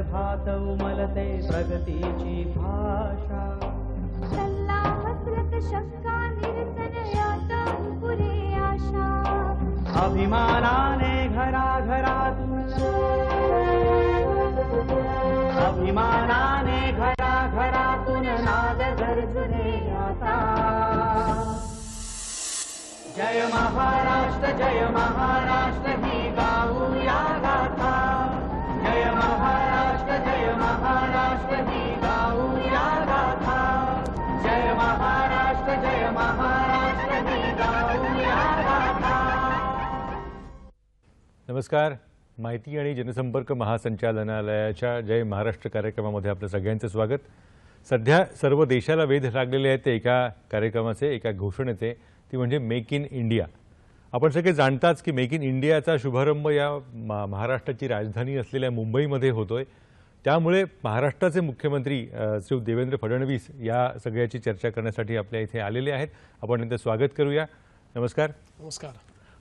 गर्भात उमलते प्रगतीची भाषा। सल्ला हसरत शंका निरसन यात पुरे आशा। अभिमानाने घराघरातून अभिमानाने घराघरातून नाद गरजुने आता। जय महाराष्ट्र ही गाऊया गाथा। जय महाराष्ट्र ही गाऊया गाथा। जय महाराष्ट्र ही गाऊया गाथा। नमस्कार। माहिती आणि जनसंपर्क महासंचालनालयाच्या जय महाराष्ट्र कार्यक्रमामध्ये आपलं सगळ्यांचं स्वागत। सध्या सर्व देशाला वेध लागलेले आहेत ते एका कार्यक्रमाचे, एका घोषणेचे, ती म्हणजे मेक इन इंडिया। आपण सगळे जाणताच की मेक इन इंडियाचा शुभारंभ या महाराष्ट्राची राजधानी असलेल्या मुंबईमध्ये होतोय। त्यामुळे महाराष्ट्राचे मुख्यमंत्री श्री देवेंद्र फडणवीस या सगळ्याची चर्चा करण्यासाठी आपल्या इथे आलेले आहेत। आपण त्यांचं स्वागत करूया। नमस्कार। नमस्कार।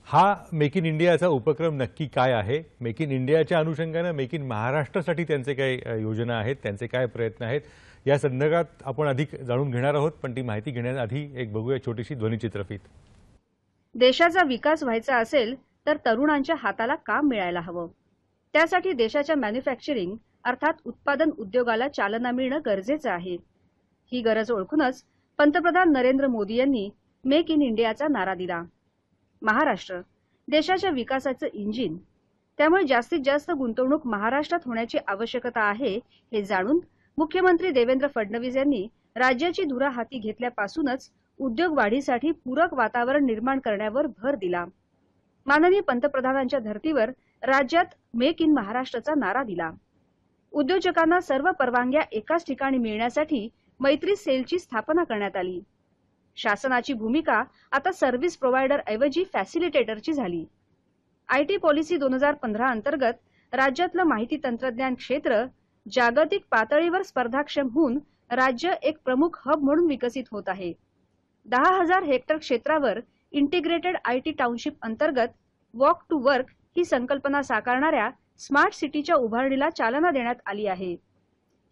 हा मेक इन इंडियाचा उपक्रम नक्की काय आहे? मेक इन इंडियाच्या अनुषंगाने मेक इन महाराष्ट्रासाठी त्यांचे काय योजना आहेत, त्यांचे काय प्रयत्न आहेत, या संदर्भात आपण अधिक जाणून घेणार आहोत। पण ती माहिती घेण्याआधी एक बघूया छोटीशी ध्वनिचित्रफीत। देशाचा विकास व्हायचा असेल तर तरुणांच्या हाताला काम मिळायला हवं। त्यासाठी देशाच्या मॅन्युफॅक्चरिंग अर्थात उत्पादन उद्योगाला चालना मिळणं गरजेचं आहे। ही गरज ओळखूनच पंतप्रधान नरेंद्र मोदी यांनी मेक इन इंडियाचा नारा दिला। महाराष्ट्र देशाच्या विकासाचं इंजिन, त्यामुळे जास्तीत जास्त गुंतवणूक महाराष्ट्रात होण्याची आवश्यकता आहे हे जाणून मुख्यमंत्री देवेंद्र फडणवीस यांनी राज्याची धुरा हाती घेतल्यापासूनच उद्योग वाढीसाठी पूरक वातावरण निर्माण करण्यावर भर दिला। माननीय पंतप्रधानांच्या धर्तीवर राज्यात मेक इन महाराष्ट्रचा नारा दिला। उद्योजकांना सर्व परवानग्या एकाच ठिकाणी मिळण्यासाठी मैत्री सेलची स्थापना करण्यात आली। शासनाची भूमिका आता सर्व्हिस प्रोव्हायडर ऐवजी फॅसिलिटेटरची झाली। आयटी पॉलिसी 2015 अंतर्गत राज्यातलं माहिती तंत्रज्ञान क्षेत्र जागतिक पातळीवर स्पर्धाक्षम होऊन राज्य एक प्रमुख हब म्हणून विकसित होत आहे। 10,000 हेक्टर क्षेत्रावर इंटिग्रेटेड आयटी टाउनशिप अंतर्गत वॉक टू वर्क ही संकल्पना साकारणाऱ्या स्मार्ट सिटीच्या उभारणीला चालना देण्यात आली आहे।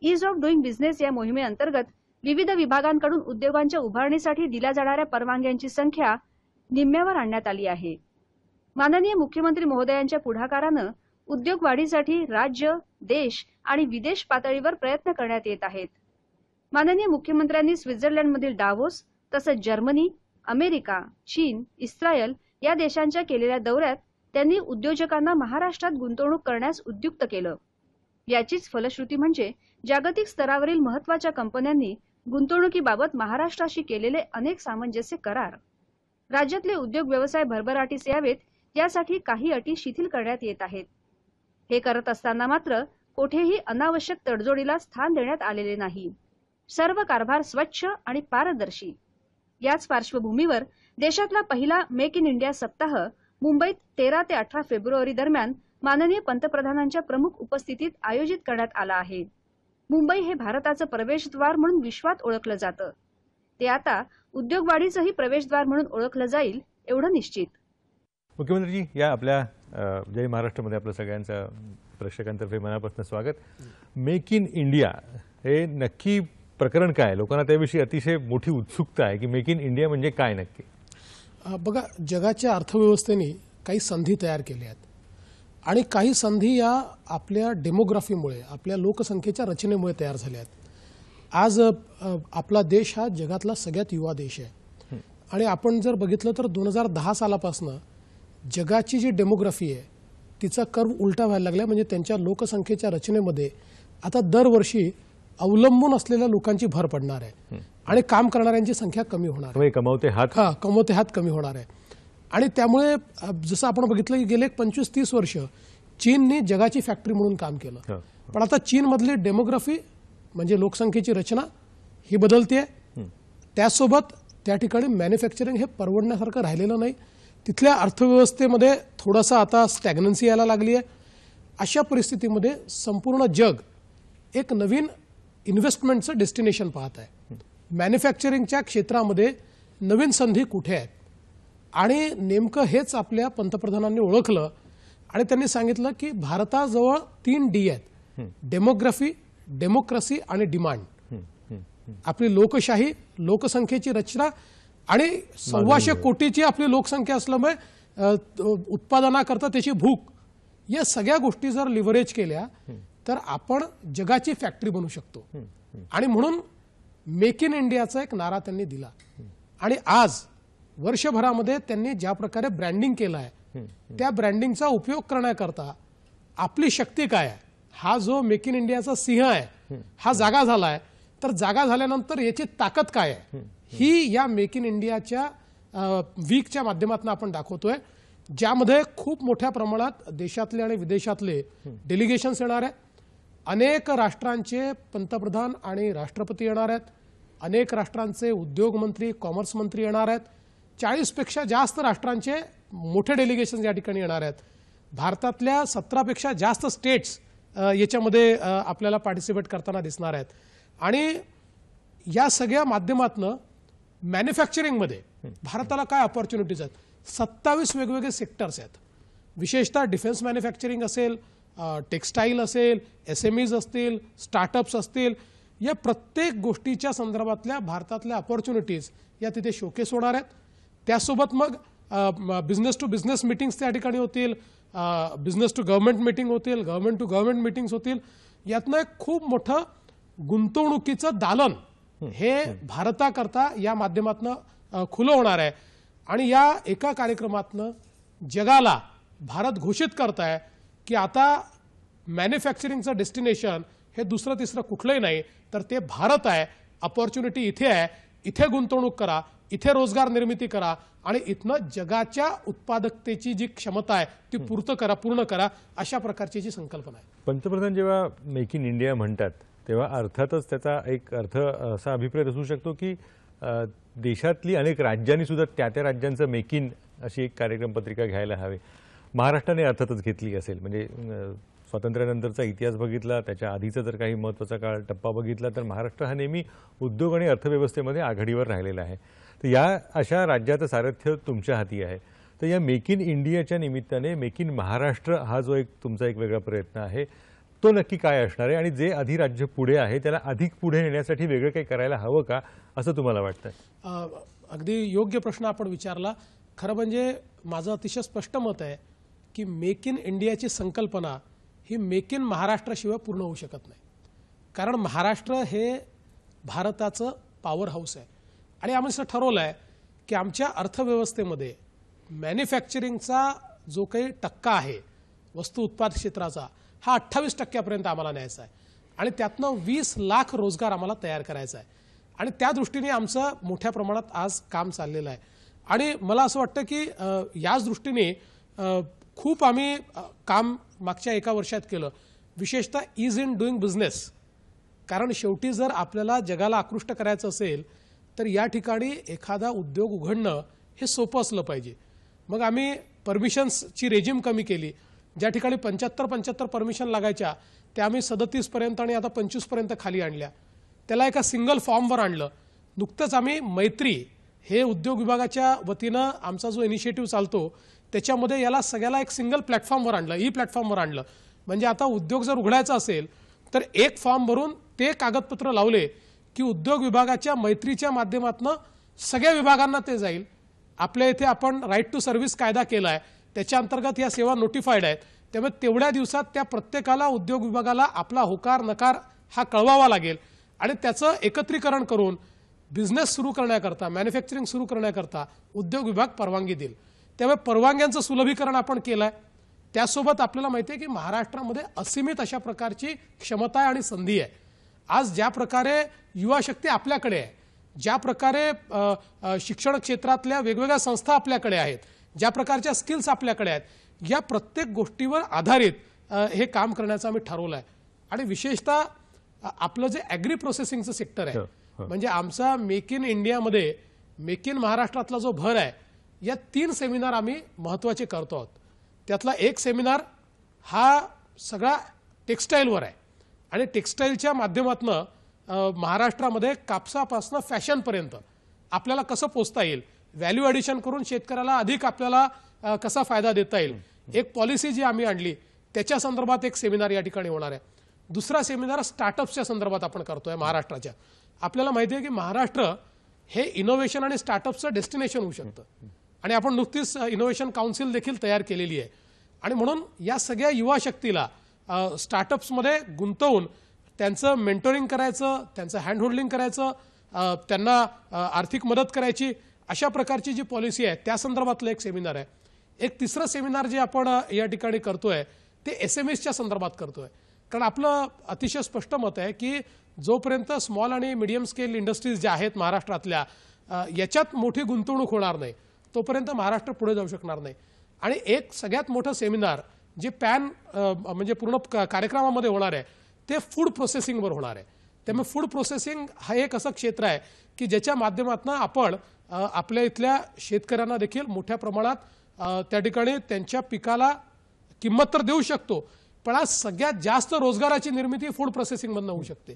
ईज ऑफ डुईंग बिझनेस या मोहिमेअंतर्गत विविध विभागांकडून उद्योगांच्या उभारणीसाठी दिल्या जाणाऱ्या परवानग्यांची संख्या निम्म्यावर आणण्यात आली आहे। माननीय मुख्यमंत्री महोदयांच्या पुढाकारानं उद्योग वाढीसाठी राज्य, देश आणि विदेश पातळीवर प्रयत्न करण्यात येत आहेत। माननीय मुख्यमंत्र्यांनी स्वित्झर्लंडमधील डावोस तसंच जर्मनी, अमेरिका, चीन, इस्रायल या देशांच्या केलेल्या दौऱ्यात त्यांनी उद्योजकांना महाराष्ट्रात गुंतवणूक करण्यास उद्युक्त केलं। याचीच फलश्रुती म्हणजे जागतिक स्तरावरील महत्त्वाच्या कंपन्यांनी गुंतवणुकीबाबत महाराष्ट्राशी केलेले अनेक सामंजस्य करार। राज्यातले उद्योग व्यवसाय भरभराटीस यावेत यासाठी काही अटी शिथिल करण्यात येत आहेत। हे करत असताना मात्र कोठेही अनावश्यक तडजोडीला स्थान देण्यात आलेले नाही। सर्व कारभार स्वच्छ आणि पारदर्शी। याच पार्श्वभूमीवर देशातला पहिला मेक इन इंडिया सप्ताह मुंबईत 13 ते 18 फेब्रुवारी दरम्यान माननीय पंतप्रधानांच्या प्रमुख उपस्थितीत आयोजित करण्यात आला आहे। मुंबई हे भारताचं प्रवेशद्वार म्हणून विश्वात ओळखलं जातं, ते आता उद्योगवाढीचंही प्रवेशद्वार म्हणून ओळखलं जाईल एवढं निश्चित। मुख्यमंत्रीजी, या आपल्या जय महाराष्ट्रमध्ये आपलं सगळ्यांचं प्रेक्षकांतर्फे मनापासून स्वागत। मेक इन इंडिया हे नक्की प्रकरण काय? लोकांना त्याविषयी अतिशय मोठी उत्सुकता आहे की मेक इन इंडिया म्हणजे काय नक्की? बघा, जगाच्या अर्थव्यवस्थेने काही संधी तयार केल्या आहेत आणि काही संधी या आपल्या डेमोग्राफीमुळे, आपल्या लोकसंख्येच्या रचनेमुळे तयार झाल्या आहेत। आज आपला देश हा जगातला सगळ्यात युवा देश आहे आणि आपण जर बघितलं तर 2010 सालापासून जगाची जी डेमोग्राफी आहे तिचा कर्व उलटा व्हायला लागला। म्हणजे त्यांच्या लोकसंख्येच्या रचनेमध्ये आता दरवर्षी अवलंबून असलेल्या लोकांची भर पडणार आहे आणि काम करणाऱ्यांची संख्या कमी होणार आहे। कमवते हात कमी होणार आहे आणि त्यामुळे जसं आपण बघितलं की गेले 25-30 वर्ष चीनने जगाची फॅक्टरी म्हणून काम केलं, पण आता चीनमधली डेमोग्राफी म्हणजे लोकसंख्येची रचना ही बदलते। त्यासोबत त्या ठिकाणी मॅन्युफॅक्चरिंग हे परवडण्यासारखं राहिलेलं नाही। तिथल्या अर्थव्यवस्थेमध्ये थोडासा आता स्टॅग्नन्सी यायला लागली आहे। अशा परिस्थितीमध्ये संपूर्ण जग एक नवीन इन्व्हेस्टमेंटचं डेस्टिनेशन पाहत आहे। मॅन्युफॅक्चरिंगच्या क्षेत्रामध्ये नवीन संधी कुठे आहेत आणि नेमकं हेच आपल्या पंतप्रधानांनी ओळखलं आणि त्यांनी सांगितलं की भारताजवळ 3 डी आहेत, डेमोक्रेसी आणि डिमांड, आपली लोकशाही, लोकसंख्येची रचना आणि 125 कोटीची आपली लोकसंख्या असल्यामुळे उत्पादनाकरता त्याची भूक, या सगळ्या गोष्टी जर लिव्हरेज केल्या तर आपण जगाची फॅक्टरी बनू शकतो. आणि म्हणून मेक इन इंडियाचा एक नारा त्यांनी दिला. आणि आज वर्षभरामध्ये त्यांनी ज्या प्रकारे ब्रँडिंग केलं आहे, त्या ब्रँडिंगचा उपयोग करण्याकरता आपली शक्ती काय आहे, हा जो मेक इन इंडियाचा सिंह आहे हा जागा झालाय, तर जागा झाल्यानंतर याची ताकद काय आहे ही या मेक इन इंडियाच्या वीकच्या माध्यमातून आपण दाखवतोय, ज्यामध्ये खूप मोठ्या प्रमाणात देशातले आणि विदेशातले डेलिगेशन्स येणार आहेत. अनेक राष्ट्रांचे पंतप्रधान आणि राष्ट्रपती येणार आहेत. अनेक राष्ट्रांचे उद्योग मंत्री, कॉमर्स मंत्री येणार आहेत. 40 पेक्षा जास्त राष्ट्रांचे मोठे डेलिगेशन्स या ठिकाणी येणार आहेत. भारतातल्या 17 पेक्षा जास्त स्टेट्स याच्यामध्ये आपल्याला पार्टिसिपेट करताना दिसणार आहेत. आणि या सगळ्या माध्यमातून मॅन्युफॅक्चरिंगमध्ये भारताला काय ऑपॉर्च्युनिटीज आहेत, 27 वेगवेगळे सेक्टर्स आहेत. विशेषतः डिफेन्स मॅन्युफॅक्चरिंग असेल, टेक्स्टाईल असेल, SMEs असतील, स्टार्टअप्स असतील, या प्रत्येक गोष्टीच्या संदर्भातल्या भारतातल्या ऑपॉर्च्युनिटीज या तिथे शोकेस होणार आहेत. त्यासोबत मग बिझनेस टू बिझनेस मीटिंग्स त्या ठिकाणी होतील, बिझनेस टू गव्हर्नमेंट मीटिंग होतील, गव्हर्नमेंट टू गव्हर्नमेंट मीटिंग्स होतील. यातनं एक खूप मोठं गुंतवणुकीचं दालन हे भारताकरता या माध्यमातून खुलं होणार आहे. आणि या एका कार्यक्रमातनं जगाला भारत घोषित करत आहे की आता मॅन्युफॅक्चरिंगचं डेस्टिनेशन हे दुसरं तिसरं कुठलंही नाही, तर ते भारत आहे. ऑपॉर्च्युनिटी इथे आहे, इथे गुंतवणूक करा, इथे रोजगार निर्मिती करा आणि इथनं जगाच्या उत्पादकतेची जी क्षमता आहे ती पूर्ण करा, अशा प्रकारची जी संकल्पना आहे. पंतप्रधान जेव्हा मेक इन इंडिया म्हणतात तेव्हा अर्थातच त्याचा एक अर्थ असा अभिप्राय असू शकतो की देशातली अनेक राज्यांनी सुद्धा त्या त्या राज्यांचं मेक इन अशी एक कार्यक्रम पत्रिका घ्यायला हवी. महाराष्ट्राने अर्थातच घेतली असेल. म्हणजे स्वातंत्र्यानंतरचा इतिहास बघितला, त्याच्या आधीचा जर काही महत्त्वाचा काळ टप्पा बघितला तर महाराष्ट्र हा नेहमी उद्योग आणि अर्थव्यवस्थेमध्ये आघाडीवर राहिलेला आहे. तर या अशा राज्याचं सारथ्य तुमच्या हाती आहे. तर या मेक इन इंडियाच्या निमित्ताने मेक इन महाराष्ट्र हा जो एक तुमचा एक वेगळा प्रयत्न आहे तो नक्की काय असणार आहे आणि जे आधी राज्य पुढे आहे त्याला अधिक पुढे नेण्यासाठी वेगळं काही करायला हवं का असं तुम्हाला वाटतं? अगदी योग्य प्रश्न आपण विचारला. खरं म्हणजे माझं अतिशय स्पष्ट मत आहे की मेक इन इंडियाची संकल्पना ही मेक इन महाराष्ट्राशिवाय पूर्ण होऊ शकत नाही. कारण महाराष्ट्र हे भारताचं पॉवर हाऊस आहे आणि आम्ही असं ठरवलं आहे की आमच्या अर्थव्यवस्थेमध्ये मॅन्युफॅक्चरिंगचा जो काही टक्का आहे वस्तू उत्पादन क्षेत्राचा हा 28% आम्हाला न्यायचा आहे आणि त्यातनं 20 लाख रोजगार आम्हाला तयार करायचा आहे. आणि त्या दृष्टीने आमचं मोठ्या प्रमाणात आज काम चाललेलं आहे. आणि मला असं वाटतं की याच दृष्टीने खूप आम्ही काम मागच्या एका वर्षात केलं, विशेषतः ईज इन डुईंग बिझनेस. कारण शेवटी जर आपल्याला जगाला आकृष्ट करायचं असेल तर या ठिकाणी एखादा उद्योग उघडणं हे सोपं असलं पाहिजे. मग आम्ही परमिशन्सची रेजिम कमी केली. ज्या ठिकाणी 75 परमिशन लागायच्या त्या आम्ही 37 पर्यंत आणि आता 25 पर्यंत खाली आणल्या. त्याला एका सिंगल फॉर्मवर आणलं. नुकतंच आम्ही मैत्री हे उद्योग विभागाच्या वतीनं आमचा जो इनिशिएटिव्ह चालतो त्याच्यामध्ये याला सगळ्याला एक सिंगल प्लॅटफॉर्मवर आणलं, ई प्लॅटफॉर्मवर आणलं. म्हणजे आता उद्योग जर उघडायचा असेल तर एक फॉर्म भरून ते कागदपत्र लावले की उद्योग विभागाच्या मैत्रीच्या माध्यमातून सगळ्या विभागांना ते जाईल. आपल्या इथे आपण राईट टू सर्व्हिस कायदा केला आहे, त्याच्या अंतर्गत या सेवा नोटिफाईड आहेत. त्यामुळे तेवढ्या दिवसात त्या प्रत्येकाला उद्योग विभागाला आपला होकार नकार हा कळवावा लागेल आणि त्याचं एकत्रीकरण करून बिझनेस सुरू करण्याकरता, मॅन्युफॅक्चरिंग सुरू करण्याकरता उद्योग विभाग परवानगी देईल. त्यामुळे परवानग्यांचं सुलभीकरण आपण केलं आहे. त्यासोबत आपल्याला माहिती आहे की महाराष्ट्रामध्ये असीमित अशा प्रकारची क्षमता आणि संधी आहे. आज ज्या प्रकारे युवा शक्ती आपल्याकडे आहे, ज्या प्रकारे शिक्षण क्षेत्रातल्या वेगवेगळ्या संस्था आपल्याकडे आहेत, ज्या प्रकारच्या स्किल्स आपल्याकडे आहेत, या प्रत्येक गोष्टीवर आधारित हे काम करण्याचं आम्ही ठरवलं आहे. आणि विशेषतः आपलं जे ॲग्री प्रोसेसिंगचं सेक्टर आहे, म्हणजे आमचा मेक इन इंडियामध्ये मेक इन महाराष्ट्रातला जो भर आहे, या 3 सेमिनार आम्ही महत्त्वाचे करतो आहोत. त्यातला एक सेमिनार हा सगळा टेक्स्टाईलवर आहे आणि टेक्स्टाईलच्या माध्यमातून महाराष्ट्रामध्ये कापसापासून फॅशनपर्यंत आपल्याला कसं पोचता येईल, व्हॅल्यू ॲडिशन करून शेतकऱ्याला अधिक आपल्याला कसा फायदा देता येईल, एक पॉलिसी जी आम्ही आणली त्याच्या संदर्भात एक सेमिनार या ठिकाणी होणार आहे. दुसरा सेमिनार स्टार्टअप्सच्या संदर्भात आपण करतोय महाराष्ट्राच्या. आपल्याला माहिती आहे की महाराष्ट्र हे इनोव्हेशन आणि स्टार्टअपचं डेस्टिनेशन होऊ शकतं आणि आपण नुकतीच इनोव्हेशन काउन्सिल देखील तयार केलेली आहे. आणि म्हणून या सगळ्या युवा शक्तीला स्टार्टअप्समध्ये गुंतवून त्यांचं मेंटोरिंग करायचं, त्यांचं हँड होल्डिंग करायचं, त्यांना आर्थिक मदत करायची, अशा प्रकारची जी पॉलिसी आहे त्या संदर्भातलं एक सेमिनार आहे. एक तिसरं सेमिनार जे आपण या ठिकाणी करतोय ते SMEsच्या संदर्भात करतोय. कारण आपलं अतिशय स्पष्ट मत आहे की जोपर्यंत स्मॉल आणि मीडियम स्केल इंडस्ट्रीज ज्या आहेत महाराष्ट्रातल्या याच्यात मोठी गुंतवणूक होणार नाही तोपर्यंत महाराष्ट्र पुढे जाऊ शकणार नाही. आणि एक सगळ्यात मोठं सेमिनार जे म्हणजे पूर्ण कार्यक्रमामध्ये होणार आहे ते फूड प्रोसेसिंगवर होणार आहे. त्यामुळे फूड प्रोसेसिंग हा एक असं क्षेत्र आहे की ज्याच्या माध्यमातून आपण आपल्या इथल्या शेतकऱ्यांना देखील मोठ्या प्रमाणात त्या ठिकाणी त्यांच्या पिकाला किंमत तर देऊ शकतो, पण आज सगळ्यात जास्त रोजगाराची निर्मिती फूड प्रोसेसिंगमधून होऊ शकते.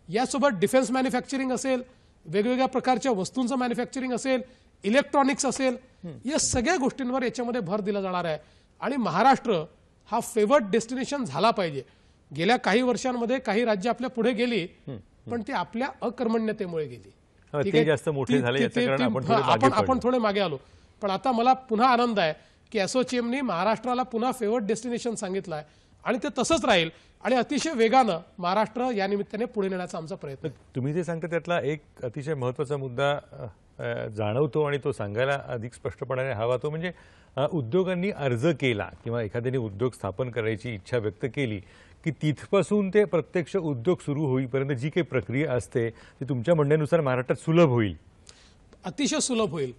यासोबत डिफेन्स मॅन्युफॅक्चरिंग असेल, वेगवेगळ्या प्रकारच्या वस्तूंचं मॅन्युफॅक्चरिंग असेल, इलेक्ट्रॉनिक्स असेल, या सगळ्या गोष्टींवर याच्यामध्ये भर दिला जाणार आहे. आणि महाराष्ट्र हा फेवर्ड डेस्टिनेशन झाला पाहिजे. गेल्या काही वर्षांमध्ये काही राज्य आपल्या पुढे गेली पण ती आपल्या अकर्मण्यतेमुळे गेली. ते जास्त मोठे झाले याचं कारण आपण थोडे मागे आपण थोडे मागे आलो. पण आता मला पुन्हा आनंद आहे की असोचेमनी महाराष्ट्राला पुन्हा फेवर्ड डेस्टिनेशन सांगितलं आहे आणि ते तसंच राहील आणि अतिशय वेगानं महाराष्ट्र या निमित्ताने पुढे नेण्याचा आमचा प्रयत्न आहे. तुम्ही जे सांगता त्यातला एक अतिशय महत्त्वाचा मुद्दा जाणवतो आणि तो सांगायला अधिक स्पष्टपणाने हवा तो म्हणजे उद्योगांनी अर्ज केला किंवा एखाद्याने उद्योग स्थापन करायची इच्छा व्यक्त केली की तिथपासून ते प्रत्यक्ष उद्योग सुरू होईपर्यंत जी काही प्रक्रिया असते ती तुमच्या म्हणण्यानुसार महाराष्ट्रात सुलभ होईल, अतिशय सुलभ होईल.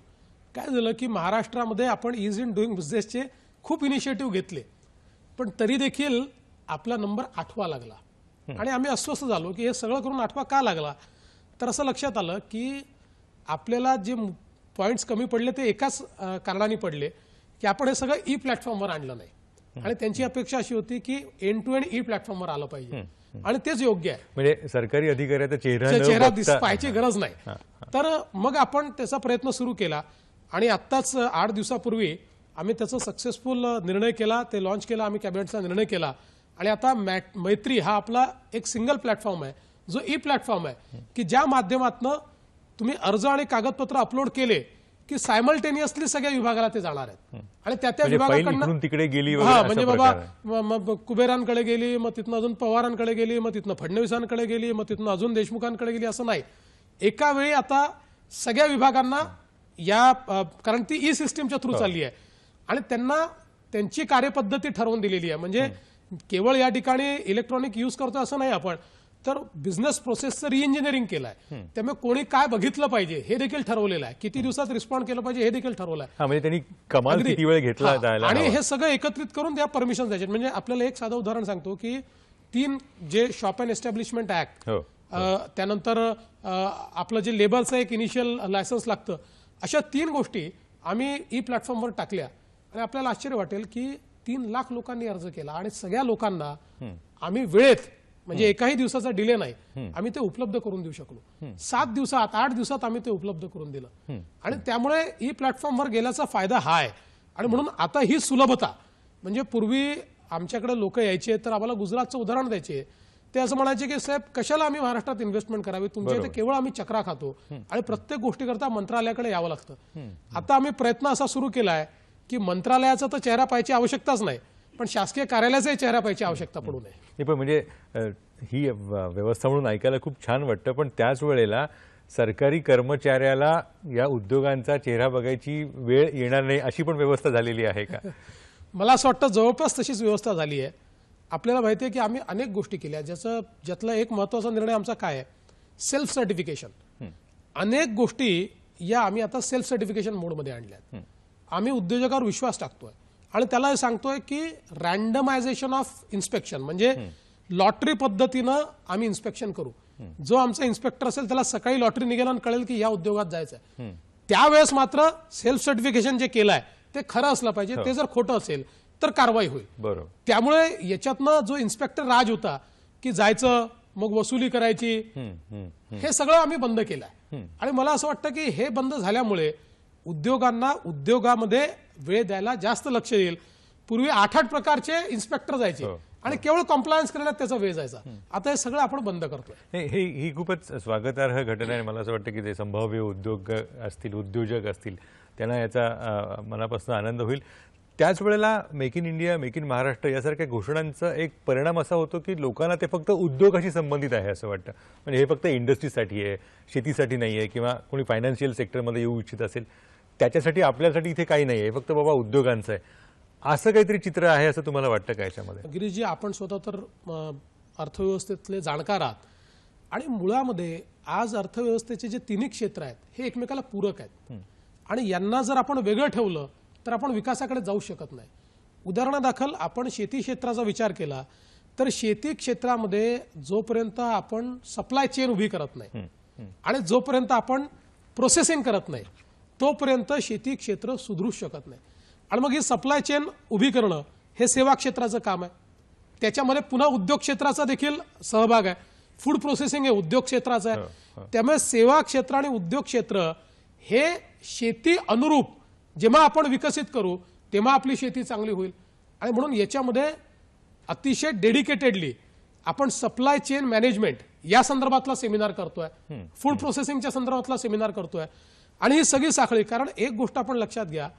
काय झालं की महाराष्ट्रामध्ये आपण ईज इन डुईंग बिझनेसचे खूप इनिशिएटिव्ह घेतले पण तरी देखील आपला नंबर 8वा लागला आणि आम्ही अस्वस्थ झालो की हे सगळं करून 8वा का लागला. तर असं लक्षात आलं की आपल्याला जे पॉईंट्स कमी पडले ते एकाच कारणाने पडले की आपण हे सगळं ई प्लॅटफॉर्मवर आणलं नाही आणि त्यांची अपेक्षा अशी होती की एंड टू एंड ई प्लॅटफॉर्मवर आलं पाहिजे आणि तेच योग्य आहे. म्हणजे सरकारी अधिकाऱ्याचा चेहरा पाहायची गरज नाही. तर मग आपण त्याचा प्रयत्न सुरू केला आणि आत्ताच 8 दिवसापूर्वी आम्ही त्याचा सक्सेसफुल निर्णय केला, ते लॉन्च केला, आम्ही कॅबिनेटचा निर्णय केला आणि आता मैत्री हा आपला एक सिंगल प्लॅटफॉर्म आहे जो ई प्लॅटफॉर्म आहे की ज्या माध्यमातून तुम्ही अर्ज आणि कागदपत्र अपलोड केले की सायमल्टेनियसली सगळ्या विभागाला ते जाणार आहेत आणि त्या विभागाकडून तिकडे गेली म्हणजे बाबा कुबेरांकडे गेली, मग तिथनं अजून पवारांकडे गेली, मग तिथनं फडणवीसांकडे गेली, मग तिथनं अजून देशमुखांकडे गेली, असं नाही. एका वेळी आता सगळ्या विभागांना या कारण ती ई सिस्टीमच्या थ्रू चालली आहे आणि त्यांना त्यांची कार्यपद्धती ठरवून दिलेली आहे. म्हणजे केवळ या ठिकाणी इलेक्ट्रॉनिक यूज करतो असं नाही आपण, तर बिझनेस प्रोसेसचं रिइंजिनिअरिंग केलं आहे. त्यामुळे कोणी काय बघितलं पाहिजे हे देखील ठरवलेलं आहे, किती दिवसात रिस्पॉन्ड केलं पाहिजे हे देखील ठरवलं आहे. म्हणजे त्यांनी कमाल किती वेळ घेतला आणि हे सगळं एकत्रित करून त्या परमिशन द्यायचे. म्हणजे आपल्याला एक साधं उदाहरण सांगतो की 3 जे शॉप अँड एस्टॅब्लिशमेंट ऍक्ट, त्यानंतर आपलं जे लेबरचं एक इनिशियल लायसन्स लागतं, अशा 3 गोष्टी आम्ही ई प्लॅटफॉर्मवर टाकल्या आणि आपल्याला आश्चर्य वाटेल की 3 लाख लोकांनी अर्ज केला आणि सगळ्या लोकांना आम्ही वेळेत म्हणजे एकाही दिवसाचा डिले नाही आम्ही ते उपलब्ध करून देऊ शकलो. 7 दिवसात 8 दिवसात आम्ही ते उपलब्ध करून दिलं आणि त्यामुळे ई प्लॅटफॉर्मवर गेल्याचा फायदा हा आहे. आणि म्हणून आता ही सुलभता म्हणजे पूर्वी आमच्याकडे लोक यायचे तर आम्हाला गुजरातचं उदाहरण द्यायचे, ते असं म्हणायचे की साहेब कशाला आम्ही महाराष्ट्रात इन्व्हेस्टमेंट करावी, तुमच्या इथे केवळ आम्ही चक्रा खातो आणि प्रत्येक गोष्टीकरता मंत्रालयाकडे यावं लागतं. आता आम्ही प्रयत्न असा सुरू केलाय की मंत्रालयाचा तर चेहरा पाहायची आवश्यकताच नाही पण शासकीय कार्यालयाचाही चेहरा पाहायची आवश्यकता पडू नये. पण म्हणजे ही व्यवस्था म्हणून ऐकायला खूप छान वाटतं पण त्याच वेळेला सरकारी कर्मचाऱ्याला या उद्योगांचा चेहरा बघायची वेळ येणार नाही अशी पण व्यवस्था झालेली आहे का? मला असं वाटतं जवळपास तशीच व्यवस्था झाली आहे. आपल्याला माहिती आहे की आम्ही अनेक गोष्टी केल्या ज्यातला एक महत्त्वाचा निर्णय आमचा काय आहे, सेल्फ सर्टिफिकेशन. अनेक गोष्टी या आम्ही आता सेल्फ सर्टिफिकेशन मोडमध्ये आणल्यात. आम्ही उद्योजकावर विश्वास टाकतोय आणि त्याला सांगतोय की रँडमायझेशन ऑफ इन्स्पेक्शन म्हणजे लॉटरी पद्धतीनं आम्ही इन्स्पेक्शन करू. जो आमचा इन्स्पेक्टर असेल त्याला सकाळी लॉटरी निघेल आणि कळेल की या उद्योगात जायचं आहे. त्यावेळेस मात्र सेल्फ सर्टिफिकेशन जे केलंय ते खरं असलं पाहिजे. ते जर खोटं असेल तर कारवाई होईल. बरोबर. त्यामुळे याच्यातनं जो इन्स्पेक्टर राज होता की जायचं मग वसुली करायची हे सगळं आम्ही बंद केलंय. आणि मला असं वाटतं की हे बंद झाल्यामुळे उद्योगांना उद्योगामध्ये वेळ द्यायला जास्त लक्ष येईल. पूर्वी 8-8 प्रकारचे इन्स्पेक्टर जायचे आणि केवळ कॉम्प्लायन्स करण्यात त्याचा वेळ जायचा. आता हे सगळं आपण बंद करतोय. ही खूपच स्वागतार्ह घटना आहे. मला असं वाटतं की ते संभाव्य उद्योजक असतील त्यांना याचा मनापासून आनंद होईल. त्याच वेळेला make in India, make in Maharashtra यासारख्या घोषणांचा एक परिणाम असा होतो की लोकांना ते फक्त उद्योगाशी संबंधित आहे असं वाटतं. म्हणजे हे फक्त इंडस्ट्रीसाठी आहे, शेतीसाठी नाही आहे, किंवा कोणी फायनान्शियल सेक्टरमध्ये येऊ इच्छित असेल त्याच्यासाठी आपल्यासाठी इथे काही नाही आहे, फक्त बाबा उद्योगांचं आहे, असं काहीतरी चित्र आहे असं तुम्हाला वाटतं का याच्यामध्ये? गिरीशजी, आपण स्वतः तर अर्थव्यवस्थेतले जाणकार आहात आणि मुळामध्ये आज अर्थव्यवस्थेचे जे तिन्ही क्षेत्र आहेत हे एकमेकाला पूरक आहेत आणि यांना जर आपण वेगळं ठेवलं तर आपण विकासाकडे जाऊ शकत नाही. उदाहरणादाखल आपण शेती क्षेत्राचा विचार केला तर शेती क्षेत्रामध्ये जोपर्यंत आपण सप्लाय चेन उभी करत नाही आणि जोपर्यंत आपण प्रोसेसिंग करत नाही तोपर्यंत शेती क्षेत्र सुधरू शकत नाही. आणि मग ही सप्लाय चेन उभी करणं हे सेवा क्षेत्राचं काम आहे. त्याच्यामध्ये पुन्हा उद्योग क्षेत्राचा देखील सहभाग आहे. फूड प्रोसेसिंग हे उद्योग क्षेत्राचं आहे. त्यामुळे सेवा क्षेत्र आणि उद्योग क्षेत्र हे शेती अनुरूप जेव्हा आपण विकसित करू तेव्हा आपली शेती चांगली होईल. आणि म्हणून याच्यामध्ये अतिशय डेडिकेटेडली आपण सप्लाय चेन मॅनेजमेंट या संदर्भातला सेमिनार करतोय, फूड प्रोसेसिंगच्या संदर्भातला सेमिनार करतोय. आणि ही सगळी साखळी, कारण एक गोष्ट आपण लक्षात घ्या,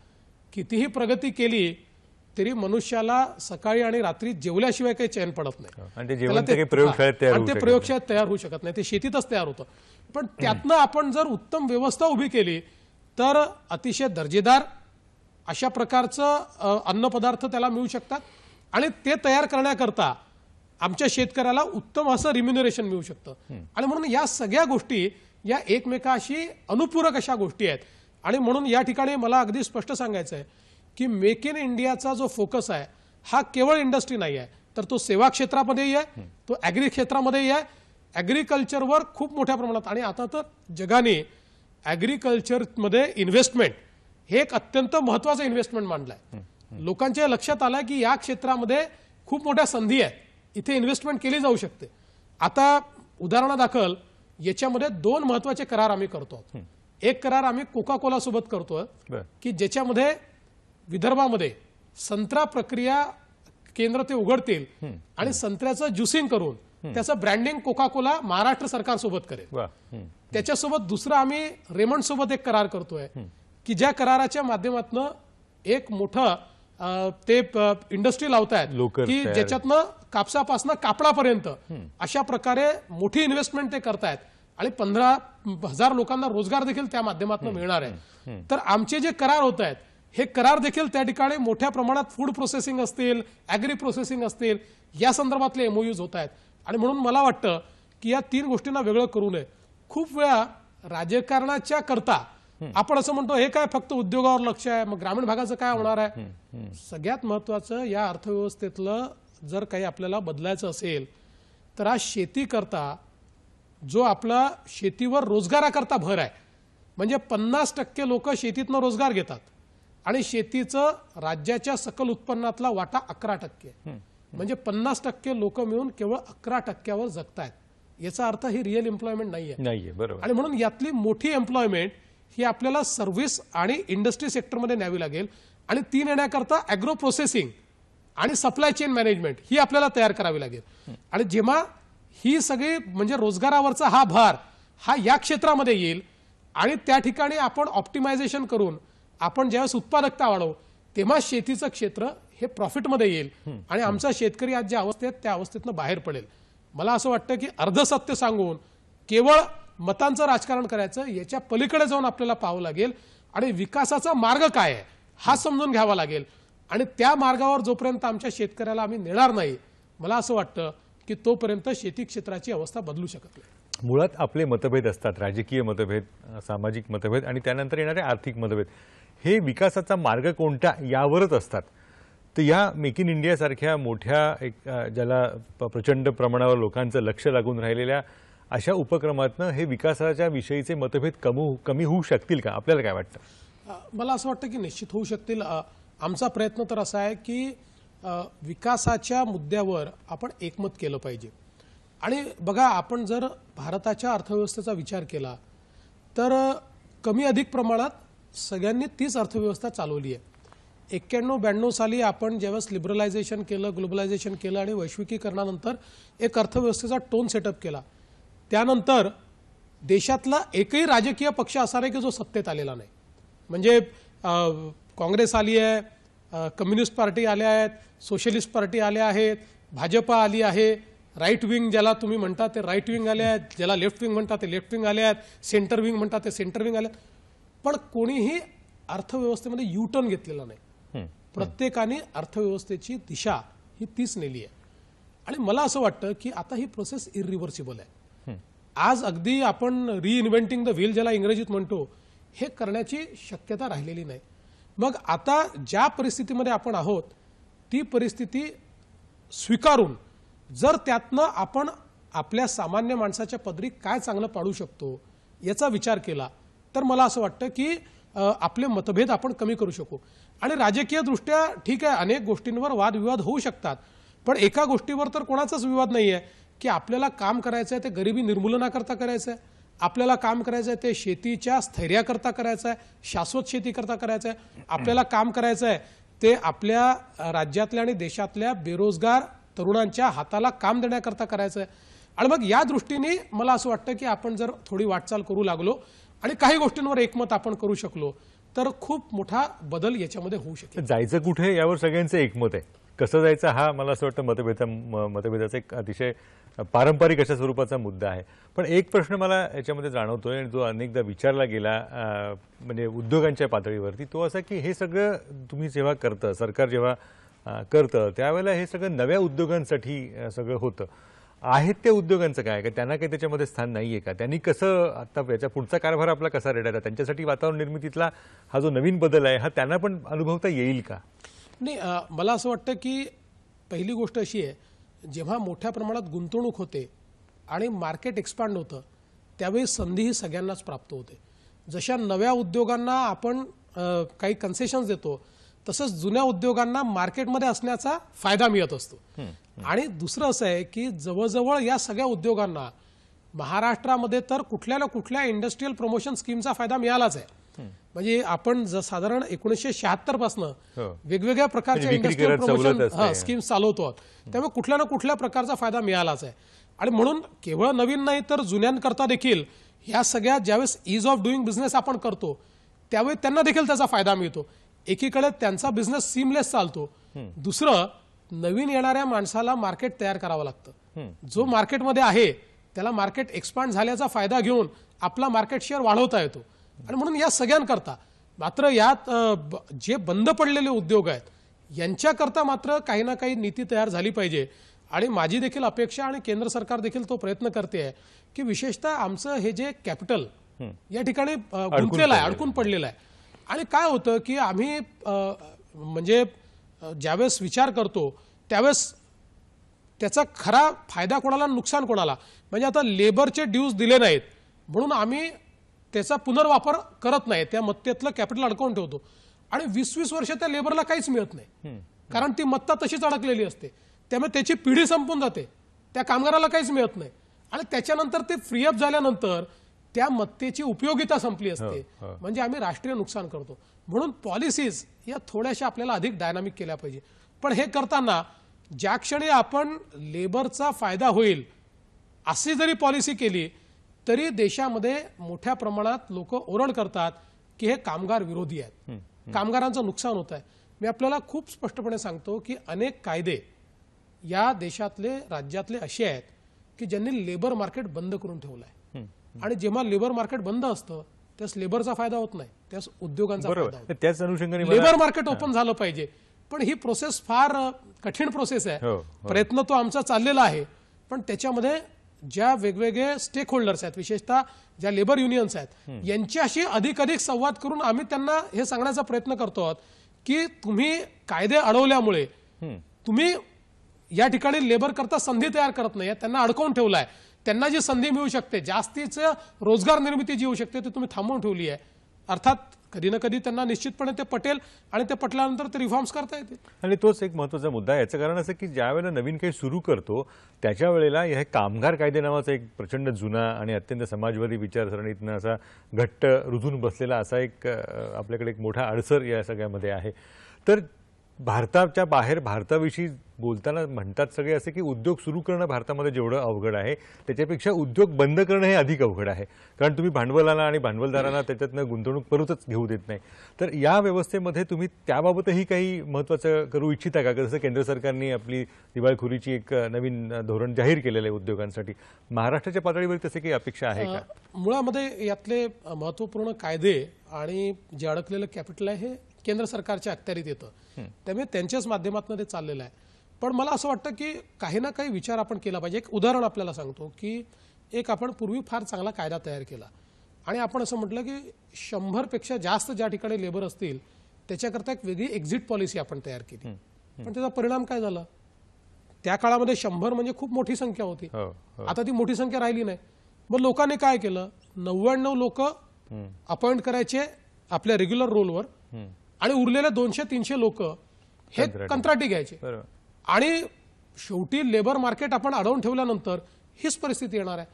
कितीही प्रगती केली तरी मनुष्याला सकाळी आणि रात्री जेवल्याशिवाय काही चैन पडत नाही आणि ते प्रयोगशाळेत तयार होऊ शकत नाही, ते शेतीतच तयार होतं. पण त्यातनं आपण जर उत्तम व्यवस्था उभी केली तर अतिशय दर्जेदार अशा प्रकारचं अन्नपदार्थ त्याला मिळू शकतात आणि ते तयार करण्याकरता आमच्या शेतकऱ्याला उत्तम असं रिम्युनरेशन मिळू शकतं. आणि म्हणून या सगळ्या गोष्टी या एकमेकाशी अनुपूरक अशा गोष्टी आहेत. आणि म्हणून या ठिकाणी मला अगदी स्पष्ट सांगायचं आहे की मेक इन इंडियाचा जो फोकस आहे हा केवळ इंडस्ट्री नाही आहे, तर तो सेवा क्षेत्रामध्येही आहे, तो ॲग्री क्षेत्रामध्येही आहे. ॲग्रिकल्चरवर खूप मोठ्या प्रमाणात, आणि आता तर जगाने ॲग्रिकल्चरमध्ये इन्व्हेस्टमेंट हे एक अत्यंत महत्त्वाचं इन्व्हेस्टमेंट मानलंय. लोकांच्या लक्षात आलंय की या क्षेत्रामध्ये खूप मोठ्या संधी आहेत, इथे इन्व्हेस्टमेंट केली जाऊ शकते. आता उदाहरणादाखल याच्यामध्ये 2 महत्त्वाचे करार आम्ही करतो. एक करार आम्ही कोका कोला सोबत करतोय की ज्याच्यामध्ये विदर्भामध्ये संत्रा प्रक्रिया केंद्र ते उघडतील आणि संत्र्याचं ज्युसिंग करून त्याचं ब्रँडिंग कोका कोला महाराष्ट्र सरकार सोबत करेल. त्याच्यासोबत दुसरं आम्ही रेमंड सोबत एक करार करतोय की ज्या कराराच्या माध्यमातून एक मोठं ते इंडस्ट्री लावतायत की ज्याच्यातनं कापसापासून कापडापर्यंत अशा प्रकारे मोठी इन्व्हेस्टमेंट ते करतायत आणि 15,000 लोकांना रोजगार देखील त्या माध्यमातून मिळणार आहे. तर आमचे जे करार होत आहेत हे करार देखील त्या ठिकाणी मोठ्या प्रमाणात फूड प्रोसेसिंग असतील, ॲग्री प्रोसेसिंग असतील, या संदर्भातले एमओयूज होत आहेत. आणि म्हणून मला वाटतं की या 3 गोष्टींना वेगळं करू नये. खूप वेळा राजकारणाच्या करता आपण असं म्हणतो हे काय फक्त उद्योगावर लक्ष आहे, मग ग्रामीण भागाचं काय होणार आहे. सगळ्यात महत्वाचं या अर्थव्यवस्थेतलं जर काही आपल्याला बदलायचं असेल तर आज शेती करता जो आपला शेतीवर रोजगाराकरता भर आहे, म्हणजे 50% लोक शेतीतनं रोजगार घेतात आणि शेतीचं राज्याच्या सकल उत्पन्नातला वाटा 11%, म्हणजे 50% लोक मिळून केवळ 11%वर जगतायत. याचा अर्थ ही रिअल एम्प्लॉयमेंट नाहीये. बरोबर. आणि म्हणून यातली मोठी एम्प्लॉयमेंट ही आपल्याला सर्व्हिस आणि इंडस्ट्री सेक्टरमध्ये न्यावी लागेल. आणि ती नेण्याकरता ॲग्रो प्रोसेसिंग आणि सप्लाय चेन मॅनेजमेंट ही आपल्याला तयार करावी लागेल. आणि जेव्हा ही सगळी म्हणजे रोजगारावरचा हा भार हा या क्षेत्रामध्ये येईल आणि त्या ठिकाणी आपण ऑप्टिमायझेशन करून आपण ज्यावेळेस उत्पादकता वाढवू तेव्हा शेतीचं क्षेत्र हे प्रॉफिटमध्ये येईल आणि आमचा शेतकरी आज ज्या अवस्थेत त्या अवस्थेतनं बाहेर पडेल. मला असं वाटतं की अर्धसत्य सांगून केवळ मतांचं राजकारण करायचं याच्या पलीकडे जाऊन आपल्याला पाहावं लागेल आणि विकासाचा मार्ग काय आहे हा समजून घ्यावा लागेल. आणि त्या मार्गावर जोपर्यंत आमच्या शेतकऱ्याला आम्ही नेणार नाही, मला असं वाटतं की तोपर्यंत शेती क्षेत्राची अवस्था बदलू शकत नाही. मुळात आपले मतभेद असतात, राजकीय मतभेद, सामाजिक मतभेद आणि त्यानंतर येणारे आर्थिक मतभेद. हे विकासाचा मार्ग कोणता यावरच असतात. तर या मेक इन इंडिया सारख्या मोठ्या एक ज्याला प्रचंड प्रमाणावर लोकांचं लक्ष लागून राहिलेल्या अशा उपक्रमातनं हे विकासाच्या विषयीचे मतभेद कमी होऊ शकतील का? आपल्याला काय वाटतं? मला असं वाटतं की निश्चित होऊ शकतील. आमचा प्रयत्न तर असा आहे की विकासाच्या मुद्द्यावर आपण एकमत केलं पाहिजे. आणि बघा, आपण जर भारताच्या अर्थव्यवस्थेचा विचार केला तर कमी अधिक प्रमाणात सगळ्यांनी तीच अर्थव्यवस्था चालवली आहे. 91-92 साली आपण ज्यावेळेस लिबरलायझेशन केलं, ग्लोबलायझेशन केलं आणि वैश्विकीकरणानंतर एक अर्थव्यवस्थेचा टोन सेटअप केला. त्यानंतर देशातला एकही राजकीय पक्ष असा नाही की जो सत्तेत आलेला नाही. म्हणजे काँग्रेस आली आहे, कम्युनिस्ट पार्टी आल्या आहेत, सोशलिस्ट पार्टी आल्या आहेत, भाजपा आली आहे, राईट विंग ज्याला तुम्ही म्हणता ते राईट विंग आले आहेत, ज्याला लेफ्ट विंग म्हणता ते लेफ्ट विंग आले आहेत, सेंटर विंग म्हणता ते सेंटर विंग आले आहेत. पण कोणीही अर्थव्यवस्थेमध्ये यू टर्न घेतलेला नाही. प्रत्येकाने अर्थव्यवस्थेची दिशा ही तीच नेली आहे. आणि मला असं वाटतं की आता ही प्रोसेस इरिव्हर्सिबल आहे. आज अगदी आपण रिइन्व्हेंटिंग द व्हील ज्याला इंग्रजीत म्हणतो हे करण्याची शक्यता राहिलेली नाही. मग आता ज्या परिस्थितीमध्ये आपण आहोत ती परिस्थिती स्वीकारून जर त्यातनं आपण आपल्या सामान्य माणसाच्या पदरी काय चांगलं पाडू शकतो याचा विचार केला तर मला असं वाटतं की आपले मतभेद आपण कमी करू शकू. आणि राजकीय दृष्ट्या ठीक आहे, अनेक गोष्टींवर वादविवाद होऊ शकतात, पण एका गोष्टीवर तर कोणाचाच विवाद नाही आहे की आपल्याला काम करायचं आहे ते गरिबी निर्मूलनाकरता करायचं आहे, आपल्याला काम करायचं आहे ते शेतीच्या स्थैर्याकरता करायचं आहे, शाश्वत शेतीकरता करायचं आहे, आपल्याला काम करायचं आहे ते आपल्या राज्यातल्या आणि देशातल्या बेरोजगार तरुणांच्या हाताला काम देण्याकरता करायचं आहे. आणि मग या दृष्टीने मला असं वाटतं की आपण जर थोडी वाटचाल करू लागलो आणि काही गोष्टींवर एकमत आपण करू शकलो तर खूप मोठा बदल याच्यामध्ये होऊ शकेल. जायचं कुठे यावर सगळ्यांचं एकमत आहे. कसं जायचं हा मला असं वाटतं मतभेदाचा एक अतिशय पारंपरिक अशा स्वरूपाचा मुद्दा आहे. पण एक प्रश्न मला याच्यामध्ये जाणवतोय आणि जो अनेकदा विचारला गेला म्हणजे उद्योगांच्या पातळीवरती तो असा की हे सगळं तुम्ही जेव्हा करतं, सरकार जेव्हा करतं त्यावेळेला हे सगळं नव्या उद्योगांसाठी सगळं होतं. आहेत त्या उद्योगांचं काय का त्यांना काही त्याच्यामध्ये स्थान नाहीये का? त्यांनी कसं आता याच्या पुढचा कारभार आपला कसा रेटायचा? त्यांच्यासाठी वातावरण निर्मितीतला हा जो नवीन बदल आहे हा त्यांना पण अनुभवता येईल का? नाही, मला असं वाटतं की पहिली गोष्ट अशी आहे जेव्हा मोठ्या प्रमाणात गुंतवणूक होते आणि मार्केट एक्सपांड होतं त्यावेळी संधी ही सगळ्यांनाच प्राप्त होते. जशा नव्या उद्योगांना आपण काही कन्सेशन्स देतो तसंच जुन्या उद्योगांना मार्केटमध्ये असण्याचा फायदा मिळत असतो. आणि दुसरं असं आहे की जवळजवळ या सगळ्या उद्योगांना महाराष्ट्रामध्ये तर कुठल्या ना कुठल्या इंडस्ट्रियल प्रमोशन स्कीमचा फायदा मिळालाच आहे. म्हणजे आपण साधारण 1976 पासून वेगवेगळ्या प्रकारच्या इंडस्ट्रियल प्रमोशन स्कीम्स चालवतो आहोत, त्यामुळे कुठल्या ना कुठल्या प्रकारचा फायदा मिळालाच आहे. आणि म्हणून केवळ नवीन नाही तर जुन्यांकरता देखील ह्या सगळ्या ज्यावेळेस इज ऑफ डुईंग बिझनेस आपण करतो त्यावेळी त्यांना देखील त्याचा फायदा मिळतो. एकीकडे त्यांचा बिझनेस सीमलेस चालतो, दुसरं नवीन येणाऱ्या माणसाला मार्केट तयार करावं लागतं. जो मार्केटमध्ये आहे त्याला मार्केट एक्सपांड झाल्याचा फायदा घेऊन आपला मार्केट शेअर वाढवता येतो. आणि म्हणून या सगळ्यांकरता मात्र यात जे बंद पडलेले उद्योग आहेत यांच्याकरता मात्र काही ना काही नीती तयार झाली पाहिजे. आणि माझी देखील अपेक्षा आणि केंद्र सरकार देखील तो प्रयत्न करते आहे की विशेषतः आमचं हे जे कॅपिटल या ठिकाणी गुंतलेलं आहे, अडकून पडलेलं आहे. आणि काय होतं की आम्ही म्हणजे ज्यावेळेस विचार करतो त्यावेळेस त्याचा खरा फायदा कोणाला, नुकसान कोणाला. म्हणजे आता लेबरचे ड्यूज दिले नाहीत म्हणून आम्ही त्याचा पुनर्वापर करत नाही, त्या मत्तेतलं कॅपिटल अडकवून ठेवतो आणि 20-20 वर्ष त्या लेबरला काहीच मिळत नाही कारण ती मत्ता तशीच अडकलेली असते. त्यामुळे त्याची पिढी संपून जाते, त्या कामगाराला काहीच मिळत नाही आणि त्याच्यानंतर ते फ्री अप झाल्यानंतर त्या मत्तेची उपयोगिता संपली असते. म्हणजे आम्ही राष्ट्रीय नुकसान करतो. म्हणून पॉलिसीज या थोड्याशा आपल्याला अधिक डायनामिक केल्या पाहिजे. पण हे करताना ज्या क्षणी आपण लेबरचा फायदा होईल अशी जरी पॉलिसी केली तरी देशामध्ये मोठ्या प्रमाणात लोक ओरड करतात की हे कामगार विरोधी आहेत, कामगारांचं नुकसान होत आहे. मी आपल्याला खूप स्पष्टपणे सांगतो की अनेक कायदे या देशातले राज्यातले असे आहेत की ज्यांनी लेबर मार्केट बंद करून ठेवलं आहे. आणि जेव्हा लेबर मार्केट बंद असतं त्यास लेबरचा फायदा होत नाही, त्यास उद्योगांचा फायदा होतो. त्याच अनुषंगाने लेबर मार्केट ओपन झालं पाहिजे. पण ही प्रोसेस फार कठीण प्रोसेस आहे. प्रयत्न तो आमचा चाललेला आहे, पण त्याच्यामध्ये ज्या वेगवेगळे स्टेक होल्डर्स आहेत, विशेषतः ज्या लेबर युनियन्स आहेत, यांच्याशी अधिक संवाद करून आम्ही त्यांना हे सांगण्याचा प्रयत्न करतो आहोत की तुम्ही कायदे अडवल्यामुळे तुम्ही या ठिकाणी लेबर करता संधी तयार करत नाही, त्यांना अडकवून ठेवलाय. त्यांना जी संधी मिळू शकते, जास्तीचं रोजगार निर्मिती जी होऊ शकते ती तुम्ही थांबवून ठेवली आहे. अर्थात कधी ना कधी त्यांना निश्चितपणे ते पटेल आणि ते पटल्यानंतर ते रिफॉर्म्स करता येतील. आणि तोच एक महत्त्वाचा मुद्दा आहे. याचं कारण असं की ज्या वेळेला नवीन काही सुरू करतो त्याच्या वेळेला हे कामगार कायदे नावाचा एक प्रचंड जुना आणि अत्यंत समाजवादी विचारसरणीतनं असा घट्ट रुजून बसलेला असा एक आपल्याकडे एक मोठा अडसर या सगळ्यामध्ये आहे. तर भारताच्या बाहेर भारताविषयी बोलताना म्हणतात सगळे असे की उद्योग सुरू करणं भारतामध्ये जेवढं अवघड आहे त्याच्यापेक्षा उद्योग बंद करणं हे अधिक अवघड आहे. कारण तुम्ही भांडवलाला आणि भांडवलदारांना त्याच्यातनं गुंतवणूक परतच घेऊ देत नाही. तर या व्यवस्थेमध्ये तुम्ही त्याबाबतही काही महत्त्वाचं करू इच्छिता का? जसं केंद्र सरकारने आपली दिवाळखोरीची एक नवीन धोरण जाहीर केलेलं आहे उद्योगांसाठी. महाराष्ट्राच्या पातळीवर तसे काही अपेक्षा आहे का? मुळामध्ये यातले महत्त्वपूर्ण कायदे आणि जे अडकलेलं कॅपिटल आहे हे केंद्र सरकारच्या अखत्यारीत येतं, त्यामुळे त्यांच्याच माध्यमातून ते चाललेलं आहे. पण मला असं वाटतं की काही ना काही विचार आपण केला पाहिजे. एक उदाहरण आपल्याला सांगतो की एक आपण पूर्वी फार चांगला कायदा तयार केला आणि आपण असं म्हटलं की 100पेक्षा जास्त ज्या ठिकाणी लेबर असतील त्याच्याकरता एक वेगळी एक्झिट पॉलिसी आपण तयार केली. पण त्याचा परिणाम काय झाला? त्या काळामध्ये 100 म्हणजे खूप मोठी संख्या होती. आता ती मोठी संख्या राहिली नाही. मग लोकांनी काय केलं? 99 लोक अपॉइंट करायचे आपल्या रेग्युलर रोलवर आणि उरलेले 200-300 लोक हे कंत्राटी घ्यायचे. आणि शेवटी लेबर मार्केट आपण अडवून ठेवल्यानंतर हीच परिस्थिती येणार आहे.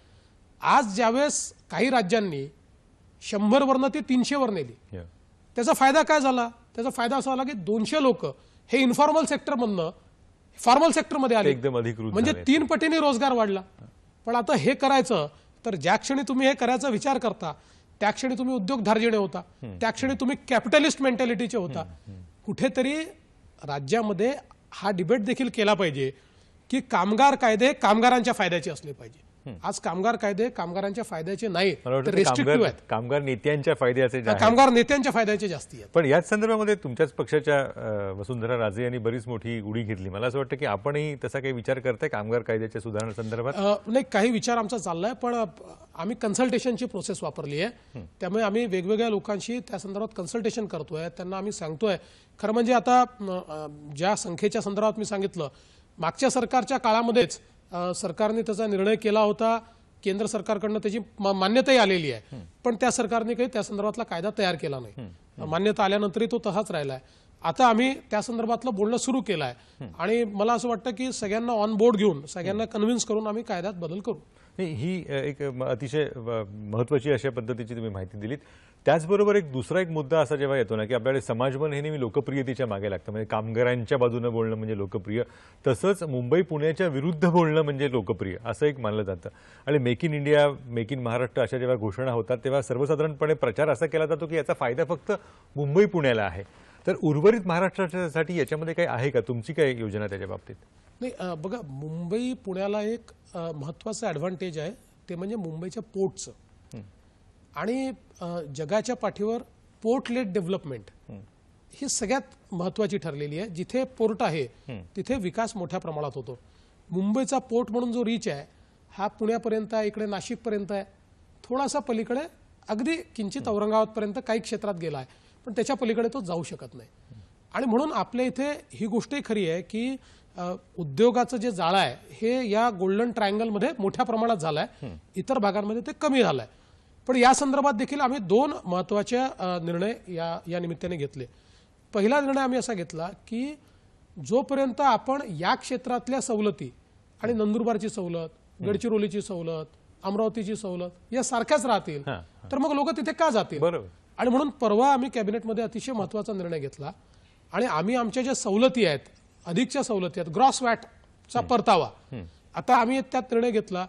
आज ज्यावेळेस काही राज्यांनी 100 वरनं ती 300 वर नेली, त्याचा फायदा काय झाला? त्याचा फायदा असा झाला की 200 लोक हे इन्फॉर्मल सेक्टरमधनं फॉर्मल सेक्टरमध्ये आले, एकदम अधिकृत म्हणजे 3 पटीने रोजगार वाढला. पण आता हे करायचं तर ज्या क्षणी तुम्ही हे करायचा विचार करता त्या क्षणी तुम्ही उद्योगधार्जिणे होता, त्या क्षणी तुम्ही कॅपिटलिस्ट मेंटॅलिटीचे होता. कुठेतरी राज्यामध्ये हा डिबेट देखील केला पाहिजे की कामगार कायदे कामगारांच्या फायद्याचे असले पाहिजे. आज कामगार कायदे कामगारांच्या फायद्याचे नाही तर रिस्ट्रिक्टिव्ह आहेत. कामगार नेत्यांच्या फायद्याचे कामगार नेत्यांच्या फायद्याचे जास्ती आहेत. पण याच संदर्भामध्ये तुमच्याच पक्षाच्या वसुंधरा राजे यांनी बरीच मोठी उडी घेतली. मला असं वाटतं की आपणही तसा काही विचार करताय कामगार कायद्याच्या सुधारणा संदर्भात? नाही, काही विचार आमचा चाललाय, पण आम्ही कन्सल्टेशनची प्रोसेस वापरली आहे. त्यामुळे आम्ही वेगवेगळ्या लोकांशी त्या संदर्भात कन्सल्टेशन करतोय, त्यांना आम्ही सांगतोय. खरं म्हणजे आता ज्या संख्येच्या संदर्भात मी सांगितलं, मागच्या सरकारच्या काळामध्येच सरकारने त्याचा निर्णय केला होता, केंद्र सरकारकडनं त्याची मान्यताही आलेली आहे. पण त्या सरकारने काही त्या संदर्भातला कायदा तयार केला नाही. मान्यता आल्यानंतरही तो तसाच राहिलाय. आता आम्ही त्या संदर्भातलं बोलणं सुरू केलं आहे आणि मला असं वाटतं की सगळ्यांना ऑन बोर्ड घेऊन सगळ्यांना कन्व्हिन्स करून आम्ही कायद्यात बदल करू. ही एक अतिशय महत्त्वाची अशा पद्धतीची तुम्ही माहिती दिलीत. त्याचबरोबर दुसरा एक मुद्दा असा जेव्हा येतो ना की आपल्याकडे समाजमन हे नेहमी लोकप्रियतेच्या मागे लागतं. म्हणजे कामगारांच्या बाजूने बोलणं म्हणजे लोकप्रिय, तसंच मुंबई पुण्याच्या विरुद्ध बोलणं म्हणजे लोकप्रिय असं एक मानलं जातं. आणि make in India, make in Maharashtra अशा जेव्हा घोषणा होतात तेव्हा सर्वसाधारणपणे प्रचार असा केला जातो की याचा फायदा फक्त मुंबई पुण्याला आहे. तर उर्वरित महाराष्ट्रासाठी याच्यामध्ये काही आहे का? तुमची काय योजना त्याच्या बाबतीत? नाही, बघा, मुंबई पुण्याला एक महत्त्वाचं ॲडव्हान्टेज आहे, ते म्हणजे मुंबईच्या पोर्टचं. आणि जगाच्या पाठीवर पोर्ट लेड डेव्हलपमेंट ही सगळ्यात महत्त्वाची ठरलेली आहे. जिथे पोर्ट आहे तिथे विकास मोठ्या प्रमाणात होतो. मुंबईचा पोर्ट म्हणून जो रीच आहे हा पुण्यापर्यंत आहे, इकडे नाशिकपर्यंत आहे, थोडासा पलीकडे अगदी किंचित औरंगाबादपर्यंत काही क्षेत्रात गेला आहे, पण त्याच्या पलीकडे तो जाऊ शकत नाही. आणि म्हणून आपल्या इथे ही गोष्टही खरी आहे की उद्योगाचं जे जाळं आहे हे या गोल्डन ट्रायंगलमध्ये मोठ्या प्रमाणात झालं आहे, इतर भागांमध्ये ते कमी झालं आहे. पण या संदर्भात देखील आम्ही 2 महत्त्वाचे निर्णय या निमित्ताने घेतले. पहिला निर्णय आम्ही असा घेतला की जोपर्यंत आपण या क्षेत्रातल्या सवलती आणि नंदुरबारची सवलत, गडचिरोलीची सवलत, अमरावतीची सवलत या सारख्याच राहतील तर मग लोक तिथे का जातील? बरोबर. आणि म्हणून परवा आम्ही कॅबिनेटमध्ये अतिशय महत्त्वाचा निर्णय घेतला आणि आम्ही आमच्या ज्या सवलती आहेत, अधिकच्या सवलती आहेत, ग्रॉस वॅटचा परतावा, आता आम्ही त्यात निर्णय घेतला